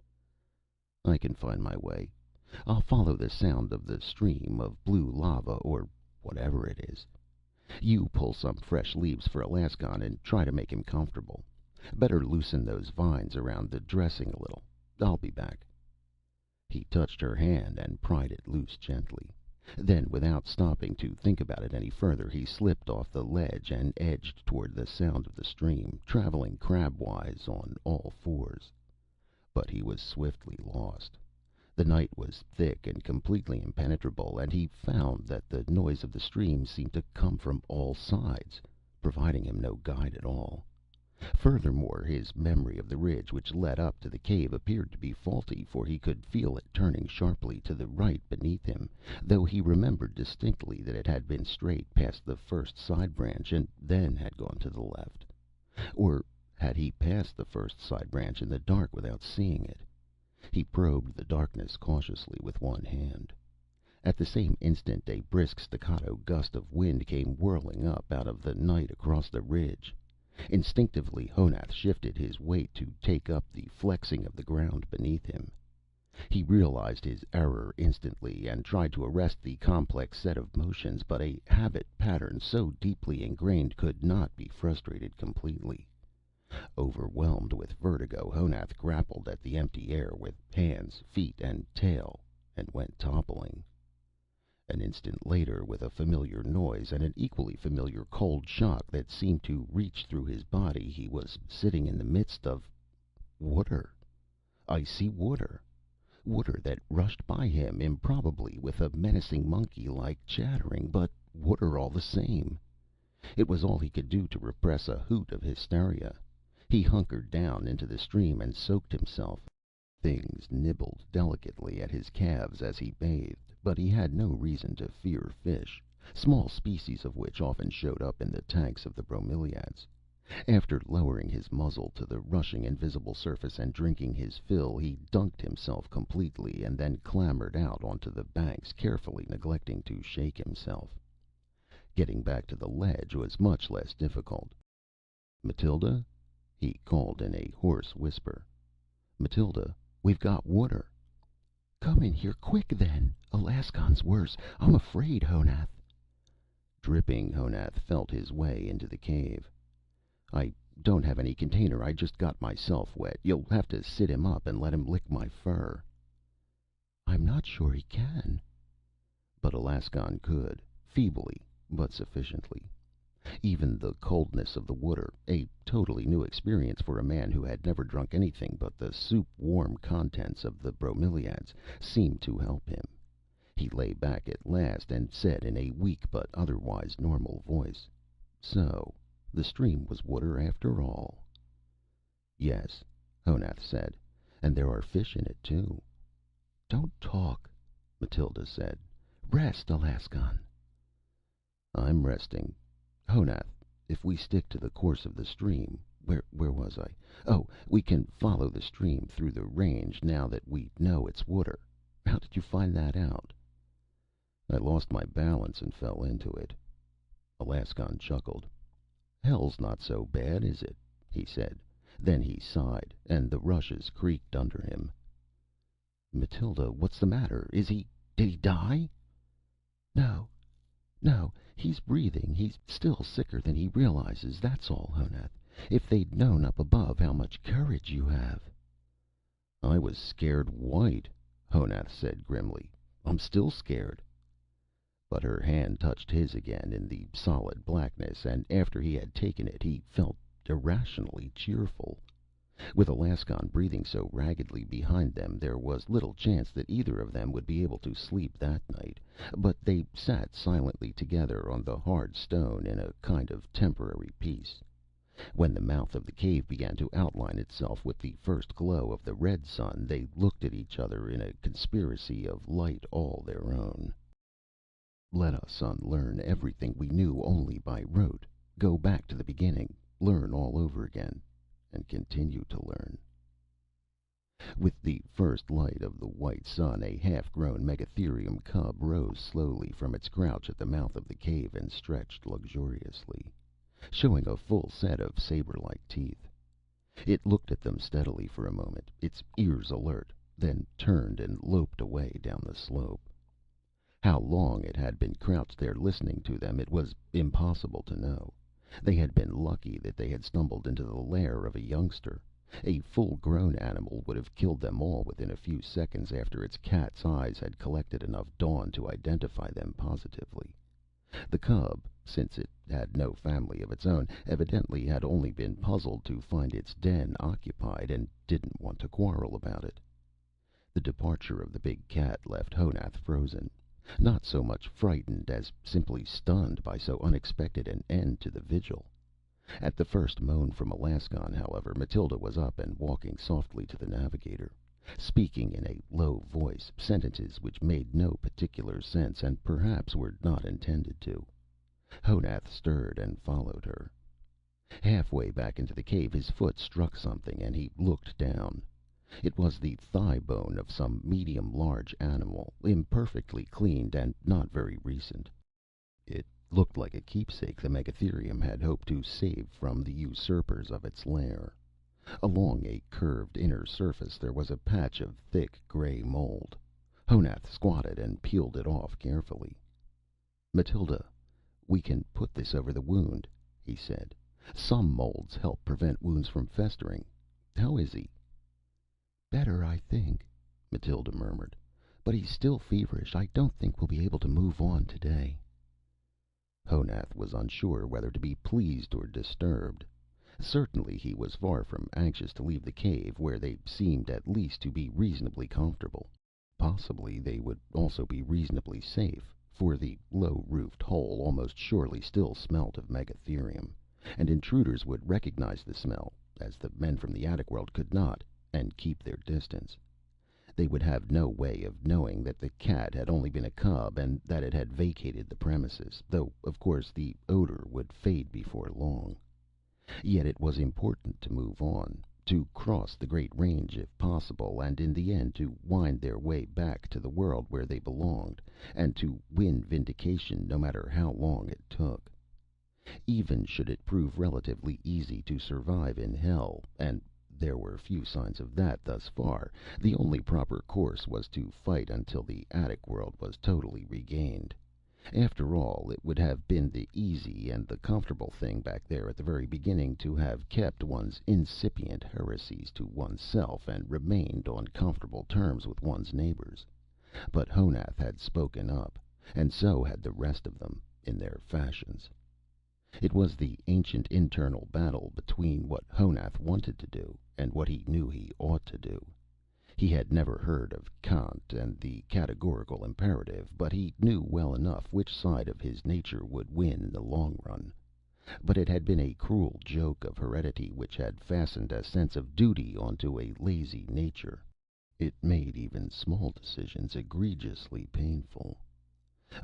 "I can find my way. I'll follow the sound of the stream of blue lava, or whatever it is. You pull some fresh leaves for Alaskan and try to make him comfortable. Better loosen those vines around the dressing a little. I'll be back." He touched her hand and pried it loose gently. Then, without stopping to think about it any further, he slipped off the ledge and edged toward the sound of the stream, traveling crabwise on all fours. But he was swiftly lost. The night was thick and completely impenetrable, and he found that the noise of the stream seemed to come from all sides, providing him no guide at all. Furthermore, his memory of the ridge which led up to the cave appeared to be faulty, for he could feel it turning sharply to the right beneath him, though he remembered distinctly that it had been straight past the first side branch, and then had gone to the left. Or had he passed the first side branch in the dark without seeing it? He probed the darkness cautiously with one hand. At the same instant a brisk staccato gust of wind came whirling up out of the night across the ridge. Instinctively, Honath shifted his weight to take up the flexing of the ground beneath him. He realized his error instantly, and tried to arrest the complex set of motions, but a habit pattern so deeply ingrained could not be frustrated completely. Overwhelmed with vertigo, Honath grappled at the empty air with hands, feet, and tail, and went toppling. An instant later, with a familiar noise and an equally familiar cold shock that seemed to reach through his body, he was sitting in the midst of water. Icy water. Water that rushed by him improbably with a menacing monkey-like chattering, but water all the same. It was all he could do to repress a hoot of hysteria. He hunkered down into the stream and soaked himself. Things nibbled delicately at his calves as he bathed, but he had no reason to fear fish, small species of which often showed up in the tanks of the bromeliads. After lowering his muzzle to the rushing invisible surface and drinking his fill, he dunked himself completely, and then clambered out onto the banks, carefully neglecting to shake himself. Getting back to the ledge was much less difficult. "Matilda?" he called in a hoarse whisper. "Matilda, we've got water." "Come in here quick, then. Alaskon's worse. I'm afraid, Honath." Dripping, Honath felt his way into the cave. "I don't have any container. I just got myself wet. You'll have to sit him up and let him lick my fur." "I'm not sure he can." But Alaskon could, feebly, but sufficiently. Even the coldness of the water, a totally new experience for a man who had never drunk anything but the soup-warm contents of the bromeliads, seemed to help him. He lay back at last and said in a weak but otherwise normal voice, "So the stream was water after all." "Yes," Honath said, "and there are fish in it, too." "Don't talk," Matilda said. "Rest, Alaskon." "I'm resting. Honath, if we stick to the course of the stream where was I? Oh, we can follow the stream through the range now that we know it's water. How did you find that out?" "I lost my balance and fell into it." Alaskon chuckled. "Hell's not so bad, is it?" he said. Then he sighed, and the rushes creaked under him. "Matilda, what's the matter? Did he die?" "No. No, he's breathing. He's still sicker than he realizes, that's all, Honath. If they'd known up above how much courage you have." "I was scared white," Honath said grimly. "I'm still scared." But her hand touched his again in the solid blackness, and after he had taken it, he felt irrationally cheerful. With Alaskon breathing so raggedly behind them, there was little chance that either of them would be able to sleep that night, but they sat silently together on the hard stone in a kind of temporary peace. When the mouth of the cave began to outline itself with the first glow of the red sun, they looked at each other in a conspiracy of light all their own. "Let us unlearn everything we knew only by rote, go back to the beginning, learn all over again, and continue to learn." With the first light of the white sun, a half-grown megatherium cub rose slowly from its crouch at the mouth of the cave and stretched luxuriously, showing a full set of saber-like teeth. It looked at them steadily for a moment, its ears alert, then turned and loped away down the slope. How long it had been crouched there listening to them, it was impossible to know. They had been lucky that they had stumbled into the lair of a youngster. A full-grown animal would have killed them all within a few seconds after its cat's eyes had collected enough dawn to identify them positively. The cub, since it had no family of its own, evidently had only been puzzled to find its den occupied, and didn't want to quarrel about it. The departure of the big cat left Honath frozen. Not so much frightened as simply stunned by so unexpected an end to the vigil. At the first moan from Alaskon, however, Matilda was up and walking softly to the navigator, speaking in a low voice, sentences which made no particular sense and perhaps were not intended to. Honath stirred and followed her. Halfway back into the cave, his foot struck something, and he looked down. It was the thigh bone of some medium-large animal, imperfectly cleaned and not very recent. It looked like a keepsake the megatherium had hoped to save from the usurpers of its lair. Along a curved inner surface there was a patch of thick gray mold. Honath squatted and peeled it off carefully. "Matilda, we can put this over the wound," he said. "Some molds help prevent wounds from festering. How is he?" "Better, I think," Matilda murmured. "But he's still feverish. I don't think we'll be able to move on today." Honath was unsure whether to be pleased or disturbed. Certainly he was far from anxious to leave the cave, where they seemed at least to be reasonably comfortable. Possibly they would also be reasonably safe, for the low-roofed hole almost surely still smelt of megatherium, and intruders would recognize the smell, as the men from the attic world could not, and keep their distance. They would have no way of knowing that the cat had only been a cub and that it had vacated the premises, though of course the odor would fade before long. Yet it was important to move on. to cross the Great Range if possible, and in the end to wind their way back to the world where they belonged, and to win vindication no matter how long it took. Even should it prove relatively easy to survive in Hell, and there were few signs of that thus far, the only proper course was to fight until the attic world was totally regained. After all, it would have been the easy and the comfortable thing back there at the very beginning to have kept one's incipient heresies to oneself and remained on comfortable terms with one's neighbors. But Honath had spoken up, and so had the rest of them, in their fashions. It was the ancient internal battle between what Honath wanted to do and what he knew he ought to do. He had never heard of Kant and the categorical imperative, but he knew well enough which side of his nature would win in the long run. But it had been a cruel joke of heredity which had fastened a sense of duty onto a lazy nature. It made even small decisions egregiously painful.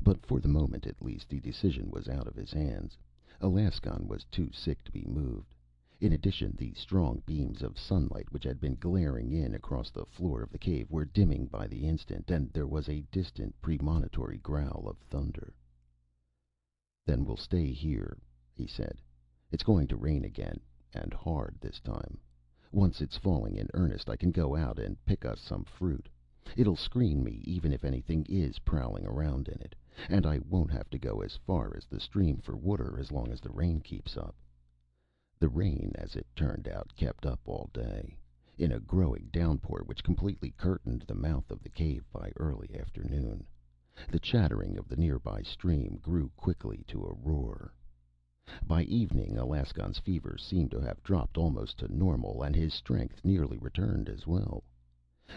But for the moment at least, the decision was out of his hands. Alaskon was too sick to be moved. In addition, the strong beams of sunlight which had been glaring in across the floor of the cave were dimming by the instant, and there was a distant premonitory growl of thunder. "Then we'll stay here," he said. "It's going to rain again, and hard this time. Once it's falling in earnest, I can go out and pick us some fruit. It'll screen me even if anything is prowling around in it, and I won't have to go as far as the stream for water as long as the rain keeps up." The rain, as it turned out, kept up all day, in a growing downpour which completely curtained the mouth of the cave by early afternoon. The chattering of the nearby stream grew quickly to a roar. By evening, Alaskon's fever seemed to have dropped almost to normal, and his strength nearly returned as well.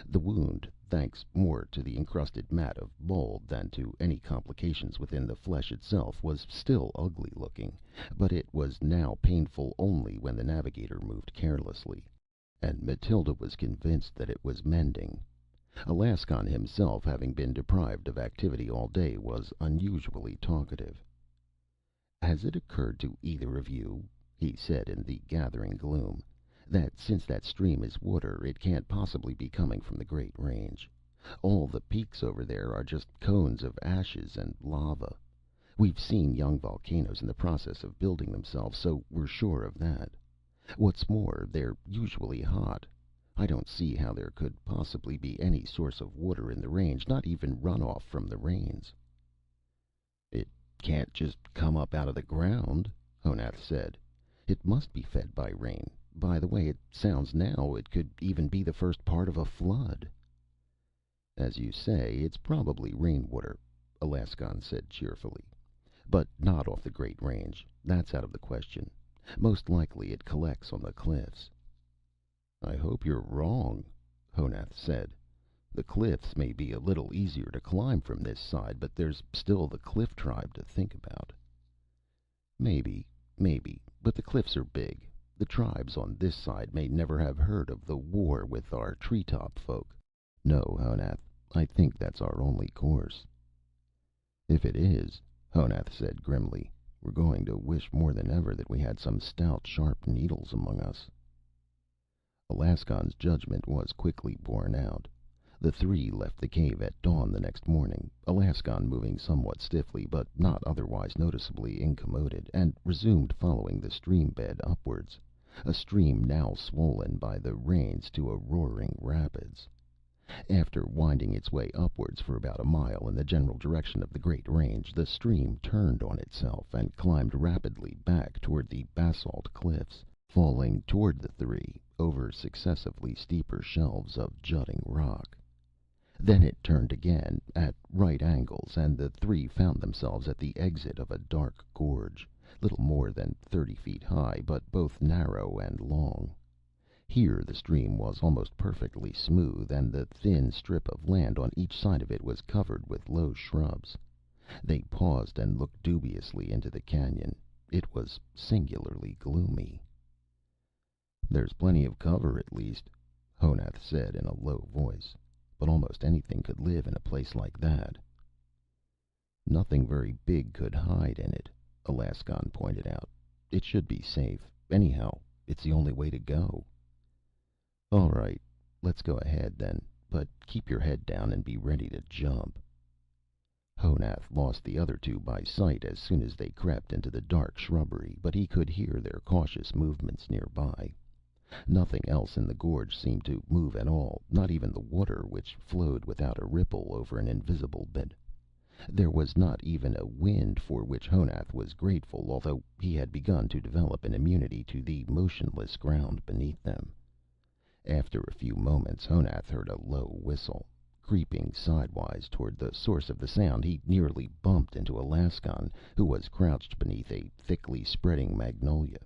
The wound, thanks more to the encrusted mat of mold than to any complications within the flesh itself, was still ugly looking, but it was now painful only when the navigator moved carelessly. And Matilda was convinced that it was mending. Alaskon himself, having been deprived of activity all day, was unusually talkative. "Has it occurred to either of you," he said in the gathering gloom, "that since that stream is water, it can't possibly be coming from the Great Range? All the peaks over there are just cones of ashes and lava. We've seen young volcanoes in the process of building themselves, so we're sure of that. What's more, they're usually hot. I don't see how there could possibly be any source of water in the range, not even runoff from the rains." "It can't just come up out of the ground," Honath said. "It must be fed by rain. By the way it sounds now, it could even be the first part of a flood." "As you say, it's probably rainwater," Alaskon said cheerfully. "But not off the Great Range. That's out of the question. Most likely it collects on the cliffs." "I hope you're wrong," Honath said. "The cliffs may be a little easier to climb from this side, but there's still the cliff tribe to think about." Maybe. But the cliffs are big. The tribes on this side may never have heard of the war with our treetop folk. No, Honath, I think that's our only course." "If it is," Honath said grimly, "we're going to wish more than ever that we had some stout, sharp needles among us." Alaskon's judgment was quickly borne out. The three left the cave at dawn the next morning, Alaskon moving somewhat stiffly, but not otherwise noticeably incommoded, and resumed following the stream bed upwards, a stream now swollen by the rains to a roaring rapids. After winding its way upwards for about a mile in the general direction of the Great Range, the stream turned on itself and climbed rapidly back toward the basalt cliffs, falling toward the three over successively steeper shelves of jutting rock. Then it turned again, at right angles, and the three found themselves at the exit of a dark gorge, little more than 30 feet high, but both narrow and long. Here the stream was almost perfectly smooth, and the thin strip of land on each side of it was covered with low shrubs. They paused and looked dubiously into the canyon. It was singularly gloomy. "There's plenty of cover, at least," Honath said in a low voice. "But almost anything could live in a place like that." "Nothing very big could hide in it," Alaskon pointed out. "It should be safe. Anyhow, it's the only way to go." All right, let's go ahead then. But keep your head down and be ready to jump. Honath lost the other two by sight as soon as they crept into the dark shrubbery, but he could hear their cautious movements nearby. Nothing else in the gorge seemed to move at all, not even the water, which flowed without a ripple over an invisible bed. There was not even a wind, for which Honath was grateful, although he had begun to develop an immunity to the motionless ground beneath them. After a few moments, Honath heard a low whistle. Creeping sidewise toward the source of the sound, he nearly bumped into Alaskon, who was crouched beneath a thickly spreading magnolia.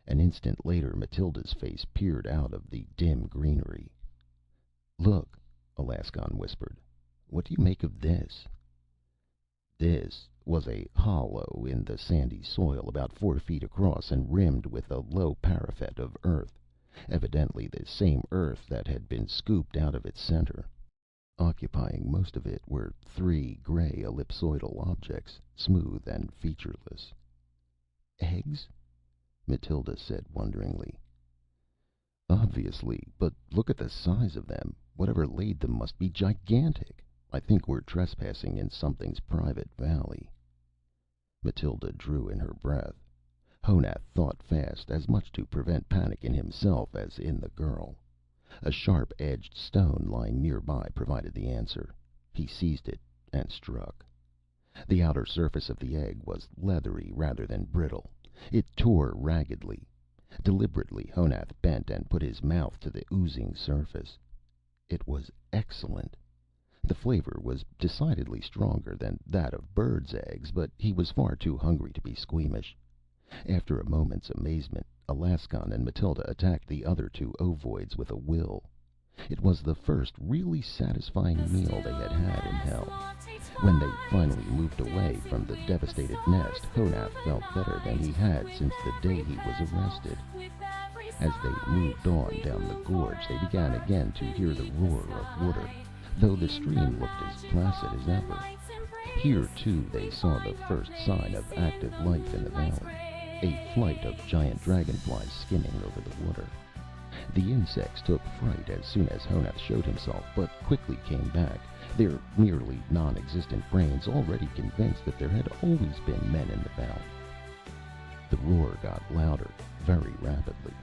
An instant later, Matilda's face peered out of the dim greenery. "Look," Alaskon whispered. "What do you make of this?" This was a hollow in the sandy soil, about 4 feet across and rimmed with a low parapet of earth, evidently the same earth that had been scooped out of its center. Occupying most of it were three gray ellipsoidal objects, smooth and featureless. "Eggs?" Matilda said wonderingly. "Obviously, but look at the size of them. Whatever laid them must be gigantic. I think we're trespassing in something's private valley." Matilda drew in her breath. Honath thought fast, as much to prevent panic in himself as in the girl. A sharp-edged stone lying nearby provided the answer. He seized it and struck. The outer surface of the egg was leathery rather than brittle. It tore raggedly. Deliberately, Honath bent and put his mouth to the oozing surface. It was excellent. The flavor was decidedly stronger than that of birds' eggs, but he was far too hungry to be squeamish. After a moment's amazement, Alaskon and Matilda attacked the other two ovoids with a will. It was the first really satisfying meal they had had in hell. When they finally moved away from the devastated nest, Honath felt better than he had since the day he was arrested. As they moved on down the gorge, they began again to hear the roar of water, though the stream looked as placid as ever. Here, too, they saw the first sign of active life in the valley, a flight of giant dragonflies skimming over the water. The insects took fright as soon as Honath showed himself, but quickly came back, their nearly non-existent brains already convinced that there had always been men in the valley. The roar got louder, very rapidly.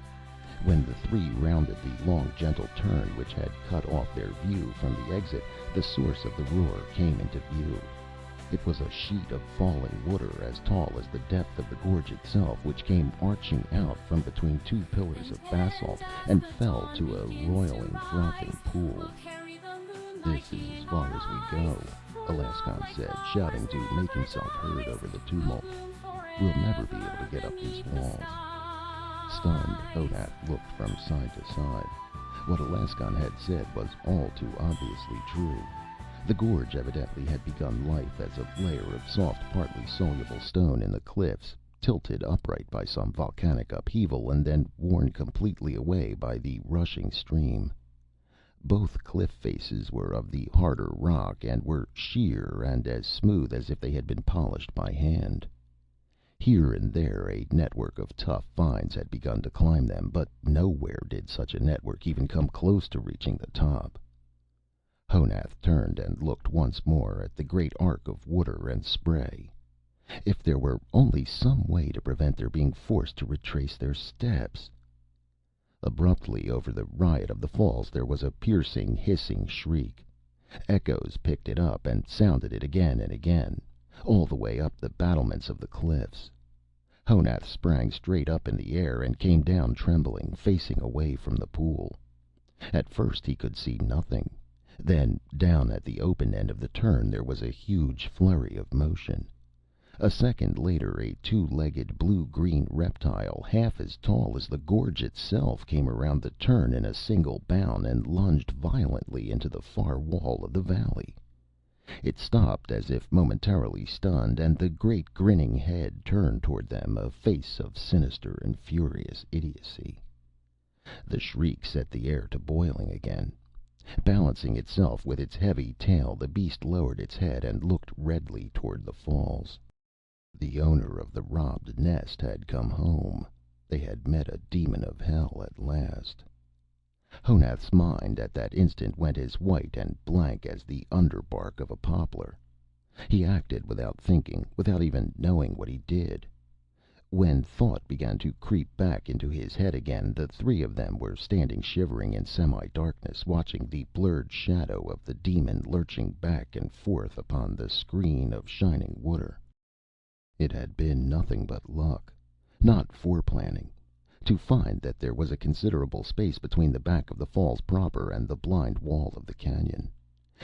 When the three rounded the long, gentle turn which had cut off their view from the exit, the source of the roar came into view. It was a sheet of falling water as tall as the depth of the gorge itself, which came arching out from between two pillars of basalt and fell to a roiling, frothing pool. "This is as far as we go," Alaskon said, shouting to make himself heard over the tumult. "We'll never be able to get up these walls." Stunned, Honath looked from side to side. What Alaskon had said was all too obviously true. The gorge evidently had begun life as a layer of soft, partly soluble stone in the cliffs, tilted upright by some volcanic upheaval, and then worn completely away by the rushing stream. Both cliff faces were of the harder rock, and were sheer and as smooth as if they had been polished by hand. Here and there a network of tough vines had begun to climb them, but nowhere did such a network even come close to reaching the top. Honath turned and looked once more at the great arc of water and spray. If there were only some way to prevent their being forced to retrace their steps! Abruptly, over the riot of the falls, there was a piercing, hissing shriek. Echoes picked it up and sounded it again and again, all the way up the battlements of the cliffs. Honath sprang straight up in the air and came down trembling, facing away from the pool. At first he could see nothing. Then, down at the open end of the turn, there was a huge flurry of motion. A second later, a two-legged blue-green reptile, half as tall as the gorge itself, came around the turn in a single bound and lunged violently into the far wall of the valley. It stopped as if momentarily stunned, and the great grinning head turned toward them, a face of sinister and furious idiocy. The shriek set the air to boiling again. Balancing itself with its heavy tail, the beast lowered its head and looked redly toward the falls. The owner of the robbed nest had come home. They had met a demon of hell at last. Honath's mind at that instant went as white and blank as the underbark of a poplar. He acted without thinking, without even knowing what he did. When thought began to creep back into his head again, the three of them were standing shivering in semi-darkness, watching the blurred shadow of the demon lurching back and forth upon the screen of shining water. It had been nothing but luck, not foreplanning, to find that there was a considerable space between the back of the falls proper and the blind wall of the canyon.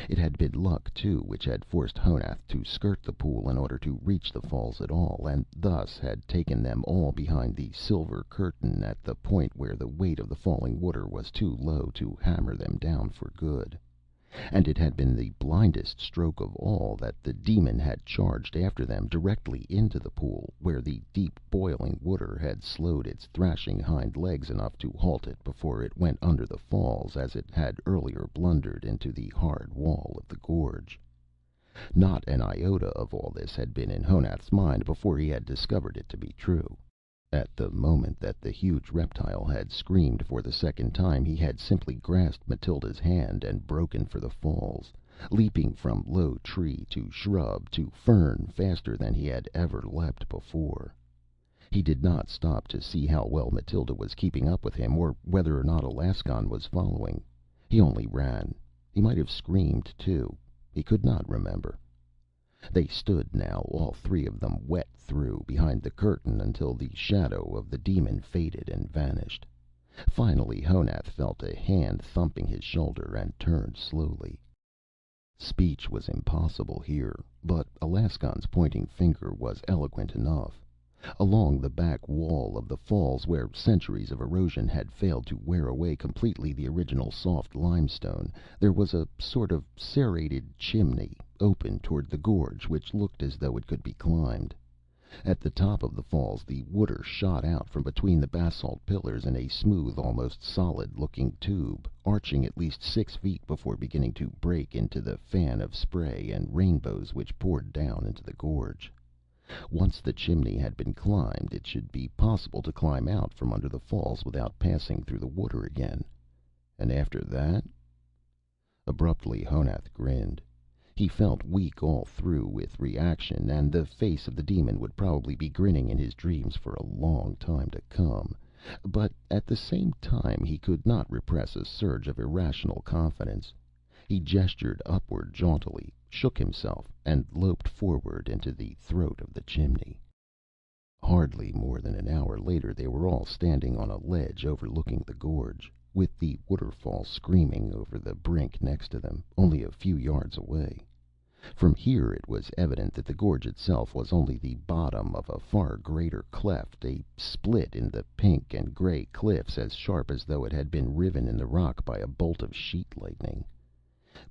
It had been luck, too, which had forced Honath to skirt the pool in order to reach the falls at all, and thus had taken them all behind the silver curtain at the point where the weight of the falling water was too low to hammer them down for good. And it had been the blindest stroke of all that the demon had charged after them directly into the pool, where the deep boiling water had slowed its thrashing hind legs enough to halt it before it went under the falls, as it had earlier blundered into the hard wall of the gorge. Not an iota of all this had been in Honath's mind before he had discovered it to be true. At the moment that the huge reptile had screamed for the second time, he had simply grasped Matilda's hand and broken for the falls, leaping from low tree to shrub to fern faster than he had ever leapt before. He did not stop to see how well Matilda was keeping up with him, or whether or not Alaskon was following. He only ran. He might have screamed, too. He could not remember. They stood now, all three of them wet through, behind the curtain until the shadow of the demon faded and vanished. Finally Honath felt a hand thumping his shoulder and turned slowly. Speech was impossible here, but Alaskon's pointing finger was eloquent enough. Along the back wall of the falls, where centuries of erosion had failed to wear away completely the original soft limestone, there was a sort of serrated chimney open toward the gorge, which looked as though it could be climbed. At the top of the falls the water shot out from between the basalt pillars in a smooth, almost solid-looking tube, arching at least 6 feet before beginning to break into the fan of spray and rainbows which poured down into the gorge. Once the chimney had been climbed, it should be possible to climb out from under the falls without passing through the water again. And after that? Abruptly Honath grinned. He felt weak all through with reaction, and the face of the demon would probably be grinning in his dreams for a long time to come. But at the same time he could not repress a surge of irrational confidence. He gestured upward jauntily, shook himself, and loped forward into the throat of the chimney. Hardly more than an hour later they were all standing on a ledge overlooking the gorge, with the waterfall screaming over the brink next to them, only a few yards away. From here it was evident that the gorge itself was only the bottom of a far greater cleft, a split in the pink and gray cliffs as sharp as though it had been riven in the rock by a bolt of sheet lightning.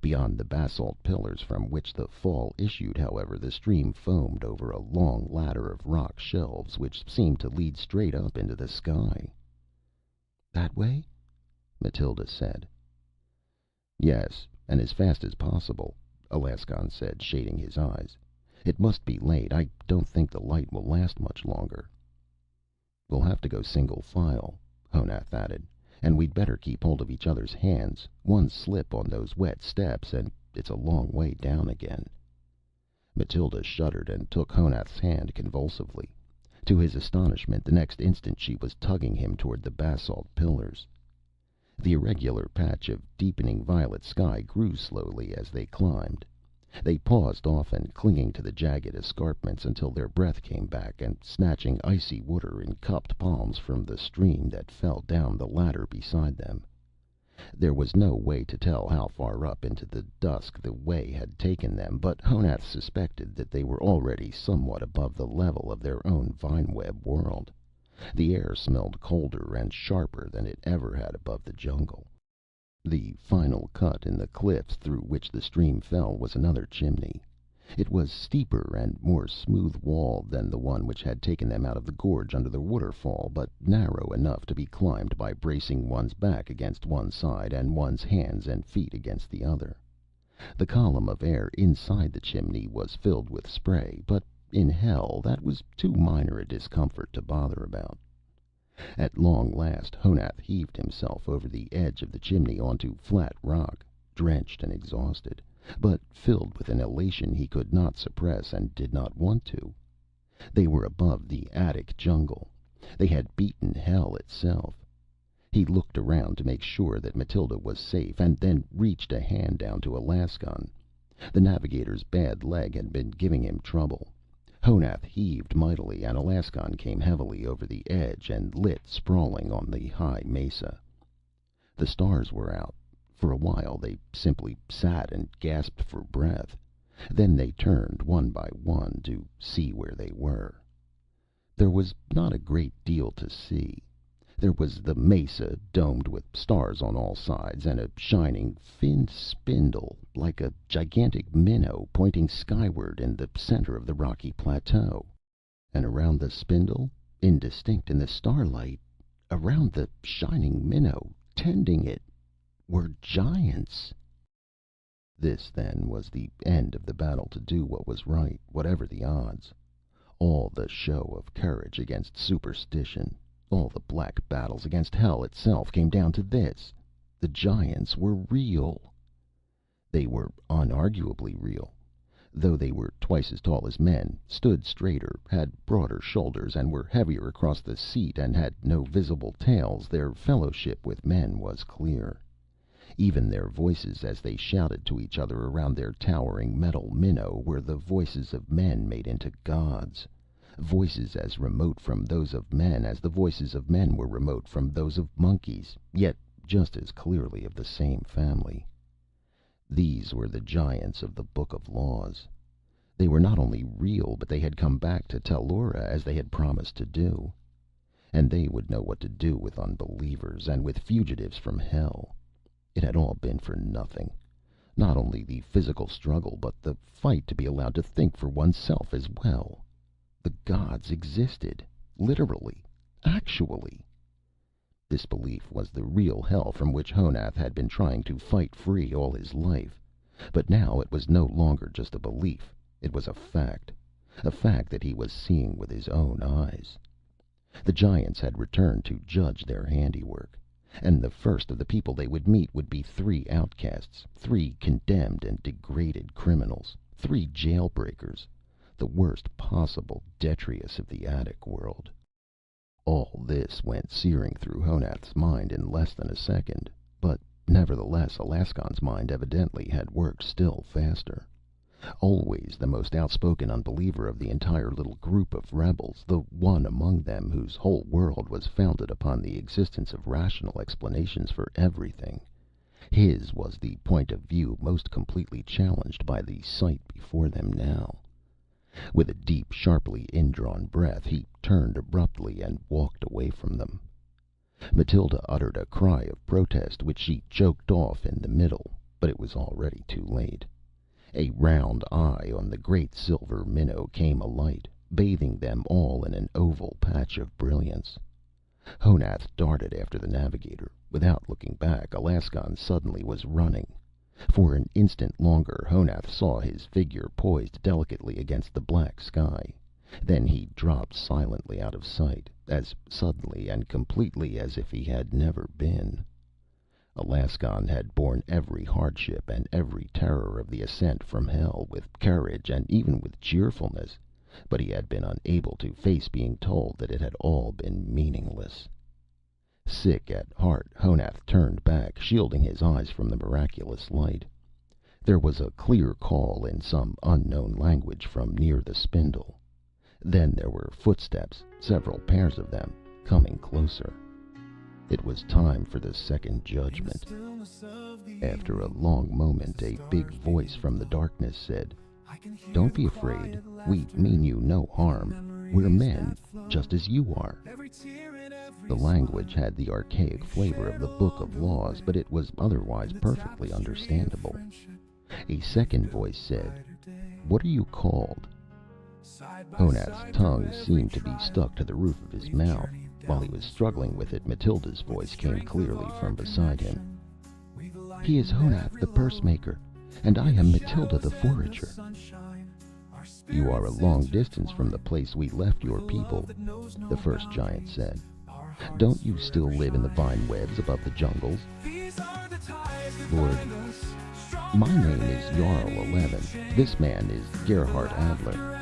Beyond the basalt pillars from which the fall issued, however, the stream foamed over a long ladder of rock shelves which seemed to lead straight up into the sky. "That way?" Matilda said. "Yes, and as fast as possible," Alaskon said, shading his eyes. "It must be late. I don't think the light will last much longer." "We'll have to go single file," Honath added. "And we'd better keep hold of each other's hands. One slip on those wet steps, and it's a long way down again." Matilda shuddered and took Honath's hand convulsively. To his astonishment, the next instant she was tugging him toward the basalt pillars. The irregular patch of deepening violet sky grew slowly as they climbed. They paused often, clinging to the jagged escarpments until their breath came back, and snatching icy water in cupped palms from the stream that fell down the ladder beside them. There was no way to tell how far up into the dusk the way had taken them, but Honath suspected that they were already somewhat above the level of their own vine-web world. The air smelled colder and sharper than it ever had above the jungle. The final cut in the cliffs through which the stream fell was another chimney. It was steeper and more smooth-walled than the one which had taken them out of the gorge under the waterfall, but narrow enough to be climbed by bracing one's back against one side and one's hands and feet against the other. The column of air inside the chimney was filled with spray, but in hell that was too minor a discomfort to bother about. At long last, Honath heaved himself over the edge of the chimney onto flat rock, drenched and exhausted, but filled with an elation he could not suppress and did not want to. They were above the attic jungle. They had beaten hell itself. He looked around to make sure that Mathild was safe, and then reached a hand down to Alaskon. The navigator's bad leg had been giving him trouble. Honath heaved mightily, and Alaskon came heavily over the edge and lit sprawling on the high mesa. The stars were out. For a while they simply sat and gasped for breath. Then they turned one by one to see where they were. There was not a great deal to see. There was the mesa, domed with stars on all sides, and a shining, thin spindle, like a gigantic minnow, pointing skyward in the center of the rocky plateau. And around the spindle, indistinct in the starlight, around the shining minnow, tending it, were giants. This, then, was the end of the battle to do what was right, whatever the odds. All the show of courage against superstition, all the black battles against hell itself, came down to this: the giants were real. They were unarguably real. Though they were twice as tall as men, stood straighter, had broader shoulders, and were heavier across the seat, and had no visible tails, their fellowship with men was clear. Even their voices, as they shouted to each other around their towering metal minnow, were the voices of men made into gods. Voices as remote from those of men as the voices of men were remote from those of monkeys, yet just as clearly of the same family. These were the giants of the Book of Laws. They were not only real, but they had come back to Tellura as they had promised to do. And they would know what to do with unbelievers, and with fugitives from hell. It had all been for nothing. Not only the physical struggle, but the fight to be allowed to think for oneself as well. The gods existed. Literally. Actually. This belief was the real hell from which Honath had been trying to fight free all his life. But now it was no longer just a belief. It was a fact. A fact that he was seeing with his own eyes. The giants had returned to judge their handiwork. And the first of the people they would meet would be 3 outcasts, 3 condemned and degraded criminals, 3 jailbreakers, the worst possible detritus of the attic world. All this went searing through Honath's mind in less than a second, but nevertheless Alaskon's mind evidently had worked still faster. Always the most outspoken unbeliever of the entire little group of rebels, the one among them whose whole world was founded upon the existence of rational explanations for everything, his was the point of view most completely challenged by the sight before them now. With a deep, sharply indrawn breath, he turned abruptly and walked away from them. Mathild uttered a cry of protest, which she choked off in the middle, but it was already too late. A round eye on the great silver minnow came alight, bathing them all in an oval patch of brilliance. Honath darted after the navigator. Without looking back, Alaskon suddenly was running. For an instant longer, Honath saw his figure poised delicately against the black sky. Then he dropped silently out of sight, as suddenly and completely as if he had never been. Alaskon had borne every hardship and every terror of the ascent from hell with courage and even with cheerfulness, but he had been unable to face being told that it had all been meaningless. Sick at heart, Honath turned back, shielding his eyes from the miraculous light. There was a clear call in some unknown language from near the spindle. Then there were footsteps, several pairs of them, coming closer. It was time for the second judgment. After a long moment, a big voice from the darkness said, "Don't be afraid. We mean you no harm. We're men, just as you are." The language had the archaic flavor of the Book of Laws, but it was otherwise perfectly understandable. A second voice said, "What are you called?" Honath's tongue seemed to be stuck to the roof of his mouth. While he was struggling with it, Mathilda's voice came clearly from beside him. "He is Honath the Pursemaker, and I am Mathilda the Forager." "You are a long distance from the place we left your people," the first giant said. Don't you still live in the vine webs above the jungles? Lord, my name is Jarl 11. This man is Gerhard Adler.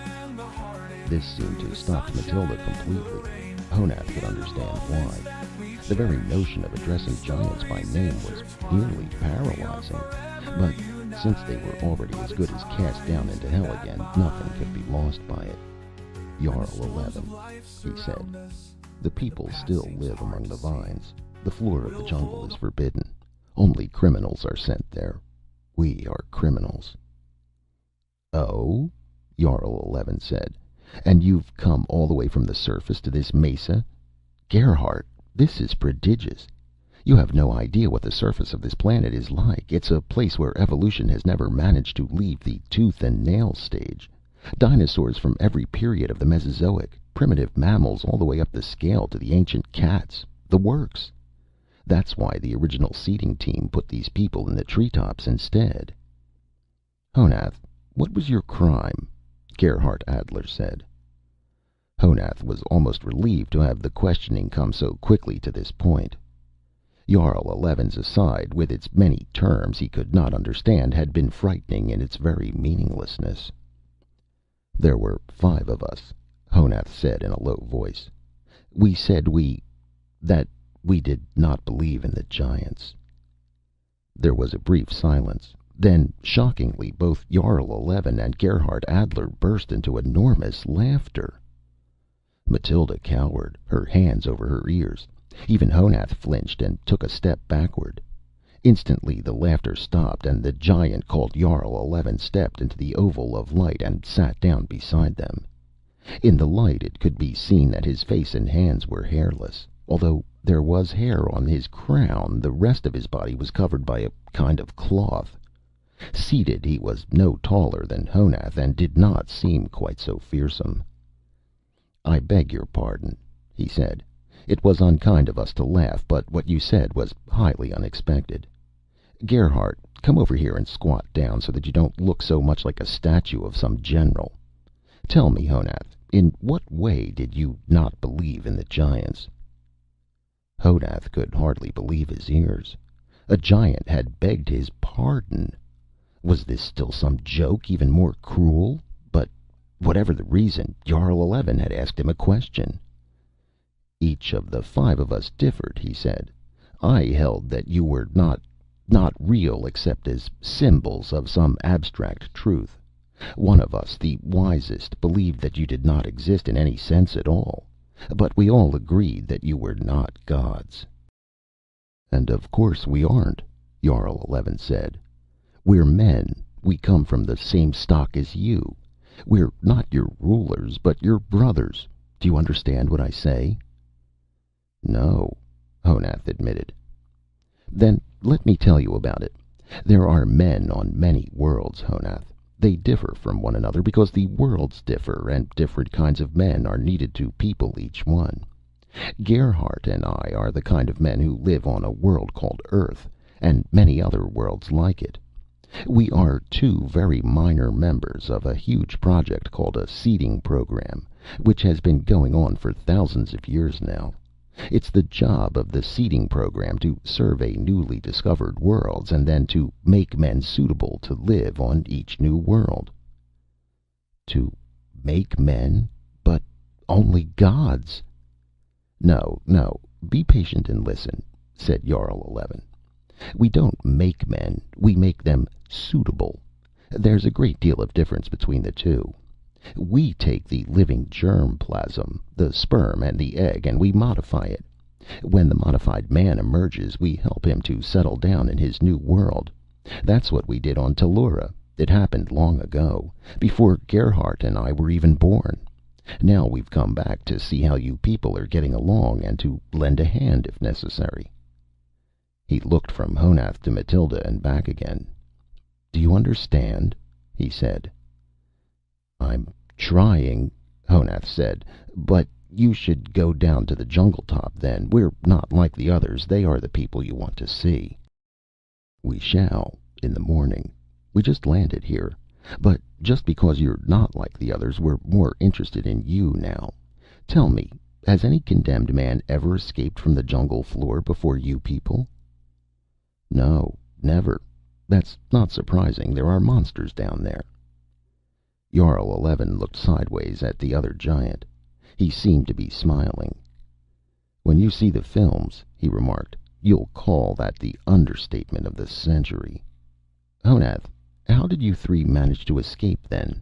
This seemed to stop Matilda completely. Honath could understand why. The very notion of addressing giants by name was nearly paralyzing. But since they were already as good as cast down into hell again, nothing could be lost by it. Jarl 11, he said. The people still live among the vines. The floor of the jungle is forbidden. Only criminals are sent there. We are criminals. Oh? Jarl 11 said. And you've come all the way from the surface to this mesa? Gerhardt, this is prodigious. You have no idea what the surface of this planet is like. It's a place where evolution has never managed to leave the tooth and nail stage. Dinosaurs from every period of the Mesozoic, primitive mammals all the way up the scale to the ancient cats. The works. That's why the original seeding team put these people in the treetops instead. Honath, what was your crime? Gerhard Adler said. Honath was almost relieved to have the questioning come so quickly to this point. Jarl 11's aside, with its many terms he could not understand, had been frightening in its very meaninglessness. There were 5 of us, Honath said in a low voice. We said that we did not believe in the giants. There was a brief silence. Then, shockingly, both Jarl 11 and Gerhard Adler burst into enormous laughter. Matilda cowered, her hands over her ears. Even Honath flinched and took a step backward. Instantly the laughter stopped, and the giant called Jarl 11 stepped into the oval of light and sat down beside them. In the light it could be seen that his face and hands were hairless. Although there was hair on his crown, the rest of his body was covered by a kind of cloth. Seated, he was no taller than Honath, and did not seem quite so fearsome. I beg your pardon, he said. It was unkind of us to laugh, but what you said was highly unexpected. Gerhardt, come over here and squat down so that you don't look so much like a statue of some general. Tell me, Honath, in what way did you not believe in the giants? Honath could hardly believe his ears. A giant had begged his pardon. Was this still some joke even more cruel? But whatever the reason, Jarl 11 had asked him a question. Each of the 5 of us differed, he said. I held that you were not real except as symbols of some abstract truth. One of us, the wisest, believed that you did not exist in any sense at all. But we all agreed that you were not gods. And of course we aren't, Jarl 11 said. We're men. We come from the same stock as you. We're not your rulers, but your brothers. Do you understand what I say? No, Honath admitted. Then let me tell you about it. There are men on many worlds, Honath. They differ from one another because the worlds differ, and different kinds of men are needed to people each one. Gerhardt and I are the kind of men who live on a world called Earth, and many other worlds like it. We are 2 very minor members of a huge project called a seeding program, which has been going on for thousands of years now. It's the job of the seeding program to survey newly discovered worlds and then to make men suitable to live on each new world. To make men? But only gods. No, be patient and listen, said Jarl 11. We don't make men, we make them suitable. There's a great deal of difference between the two. We take the living germ plasm, the sperm and the egg, and we modify it. When the modified man emerges, we help him to settle down in his new world. That's what we did on Tellura. It happened long ago, before Gerhardt and I were even born. Now we've come back to see how you people are getting along, and to lend a hand if necessary. He looked from Honath to Matilda and back again. Do you understand? He said. I'm trying, Honath said, but you should go down to the jungle top then. We're not like the others. They are the people you want to see. We shall, in the morning. We just landed here. But just because you're not like the others, we're more interested in you now. Tell me, Has any condemned man ever escaped from the jungle floor before you people?" "No, never. That's not surprising. There are monsters down there." Jarl Eleven looked sideways at the other giant. He seemed to be smiling. "When you see the films," he remarked, "you'll call that the understatement of the century. Honath, how did you three manage to escape, then?"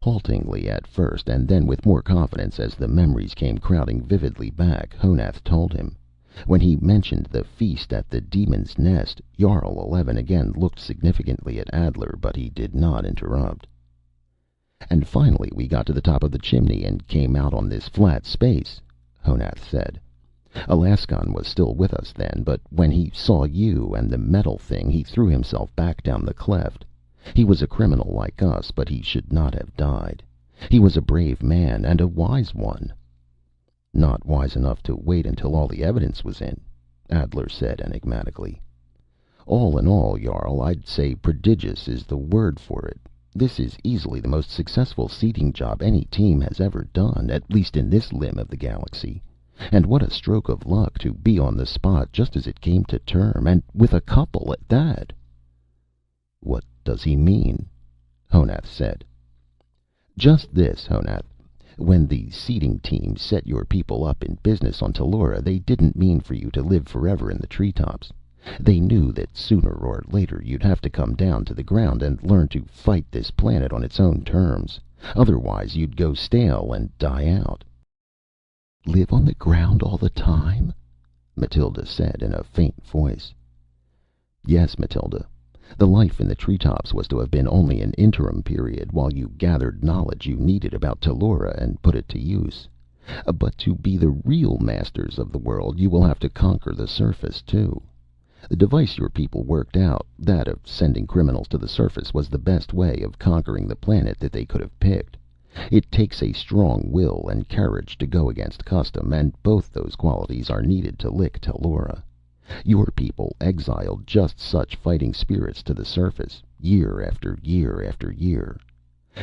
Haltingly at first, and then with more confidence as the memories came crowding vividly back, Honath told him. When he mentioned the feast at the demon's nest, Jarl Eleven again looked significantly at Adler, but he did not interrupt. "And finally we got to the top of the chimney and came out on this flat space," Honath said. "Alaskon was still with us then, but when he saw you and the metal thing, he threw himself back down the cleft. He was a criminal like us, but he should not have died. He was a brave man, and a wise one." "Not wise enough to wait until all the evidence was in," Adler said enigmatically. "All in all, Jarl, I'd say prodigious is the word for it. This is easily the most successful seeding job any team has ever done, at least in this limb of the galaxy. And what a stroke of luck to be on the spot just as it came to term, and with a couple at that." "What does he mean?" Honath said. "Just this, Honath. When the seeding team set your people up in business on Tellura, they didn't mean for you to live forever in the treetops. They knew that sooner or later you'd have to come down to the ground and learn to fight this planet on its own terms. Otherwise you'd go stale and die out." "Live on the ground all the time?" Matilda said in a faint voice. "Yes, Matilda. The life in the treetops was to have been only an interim period while you gathered knowledge you needed about Tellura and put it to use. But to be the real masters of the world, you will have to conquer the surface, too. The device your people worked out, that of sending criminals to the surface, was the best way of conquering the planet that they could have picked. It takes a strong will and courage to go against custom, and both those qualities are needed to lick Tellura. Your people exiled just such fighting spirits to the surface, year after year after year.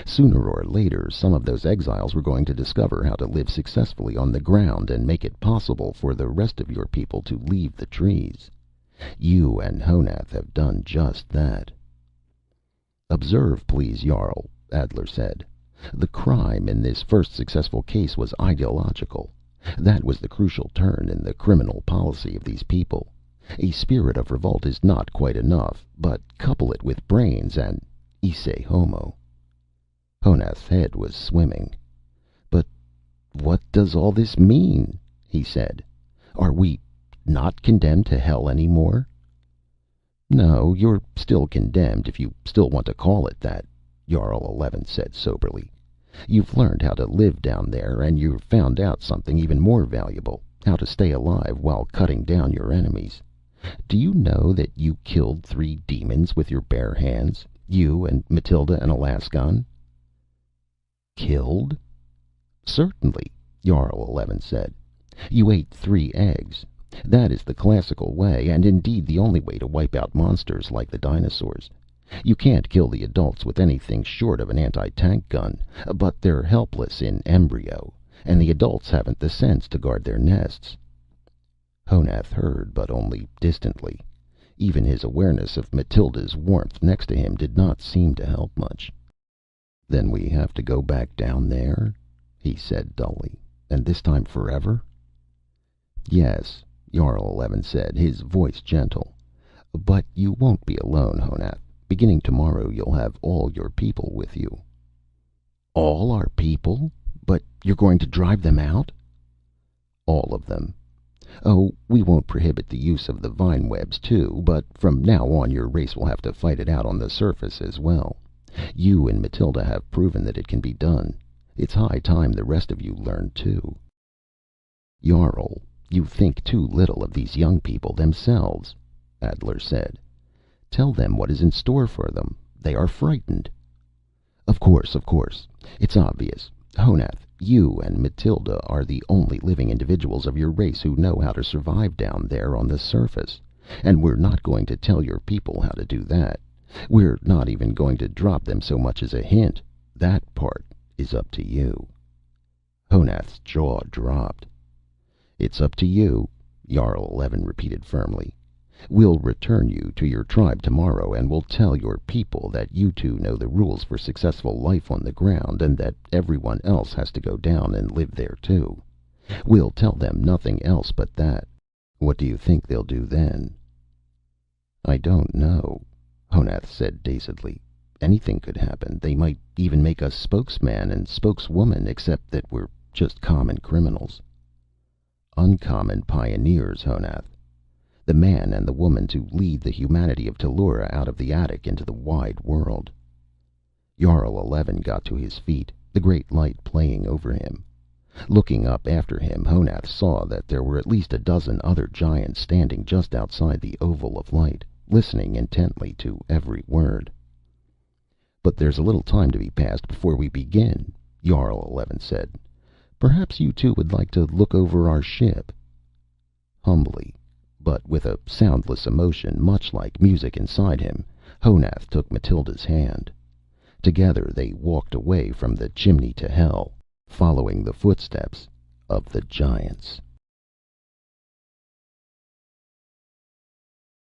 Sooner or later, some of those exiles were going to discover how to live successfully on the ground and make it possible for the rest of your people to leave the trees. You and Honath have done just that." "Observe, please, Jarl," Adler said. "The crime in this first successful case was ideological. That was the crucial turn in the criminal policy of these people. A spirit of revolt is not quite enough, but couple it with brains and isse homo." Honath's head was swimming. "But what does all this mean?" he said. "Are we not condemned to hell any more?" "No, you're still condemned, if you still want to call it that," Jarl Eleven said soberly. "You've learned how to live down there, and you've found out something even more valuable: how to stay alive while cutting down your enemies. Do you know that you killed 3 demons with your bare hands? You and Matilda and Alaskon?" "Killed?" "Certainly," Jarl Eleven said. "You ate 3 eggs. That is the classical way, and indeed the only way, to wipe out monsters like the dinosaurs. You can't kill the adults with anything short of an anti-tank gun, but they're helpless in embryo, and the adults haven't the sense to guard their nests." Honath heard, but only distantly. Even his awareness of Matilda's warmth next to him did not seem to help much. "Then we have to go back down there?" he said dully. "And this time forever?" "Yes," Jarl Eleven said, his voice gentle. "But you won't be alone, Honath. Beginning tomorrow, you'll have all your people with you." "All our people? But you're going to drive them out?" "All of them. Oh, we won't prohibit the use of the vine webs, too, but from now on your race will have to fight it out on the surface as well. You and Matilda have proven that it can be done. It's high time the rest of you learned, too." "Jarl, you think too little of these young people themselves," Adler said. "Tell them what is in store for them. They are frightened." Of course. It's obvious. Honath, you and Matilda are the only living individuals of your race who know how to survive down there on the surface. And we're not going to tell your people how to do that. We're not even going to drop them so much as a hint. That part is up to you." Honath's jaw dropped. "It's up to you," Jarl Eleven repeated firmly. "We'll return you to your tribe tomorrow, and we'll tell your people that you two know the rules for successful life on the ground, and that everyone else has to go down and live there too. We'll tell them nothing else but that. What do you think they'll do then?" "I don't know," Honath said dazedly. "Anything could happen. They might even make us spokesman and spokeswoman, except that we're just common criminals." "Uncommon pioneers, Honath. The man and the woman to lead the humanity of Tellura out of the attic into the wide world." Jarl Eleven got to his feet, the great light playing over him. Looking up after him, Honath saw that there were at least a dozen other giants standing just outside the oval of light, listening intently to every word. "But there's a little time to be passed before we begin," Jarl Eleven said. "Perhaps you two would like to look over our ship." Humbly, but with a soundless emotion much like music inside him, Honath took Matilda's hand. Together they walked away from the chimney to hell, following the footsteps of the giants.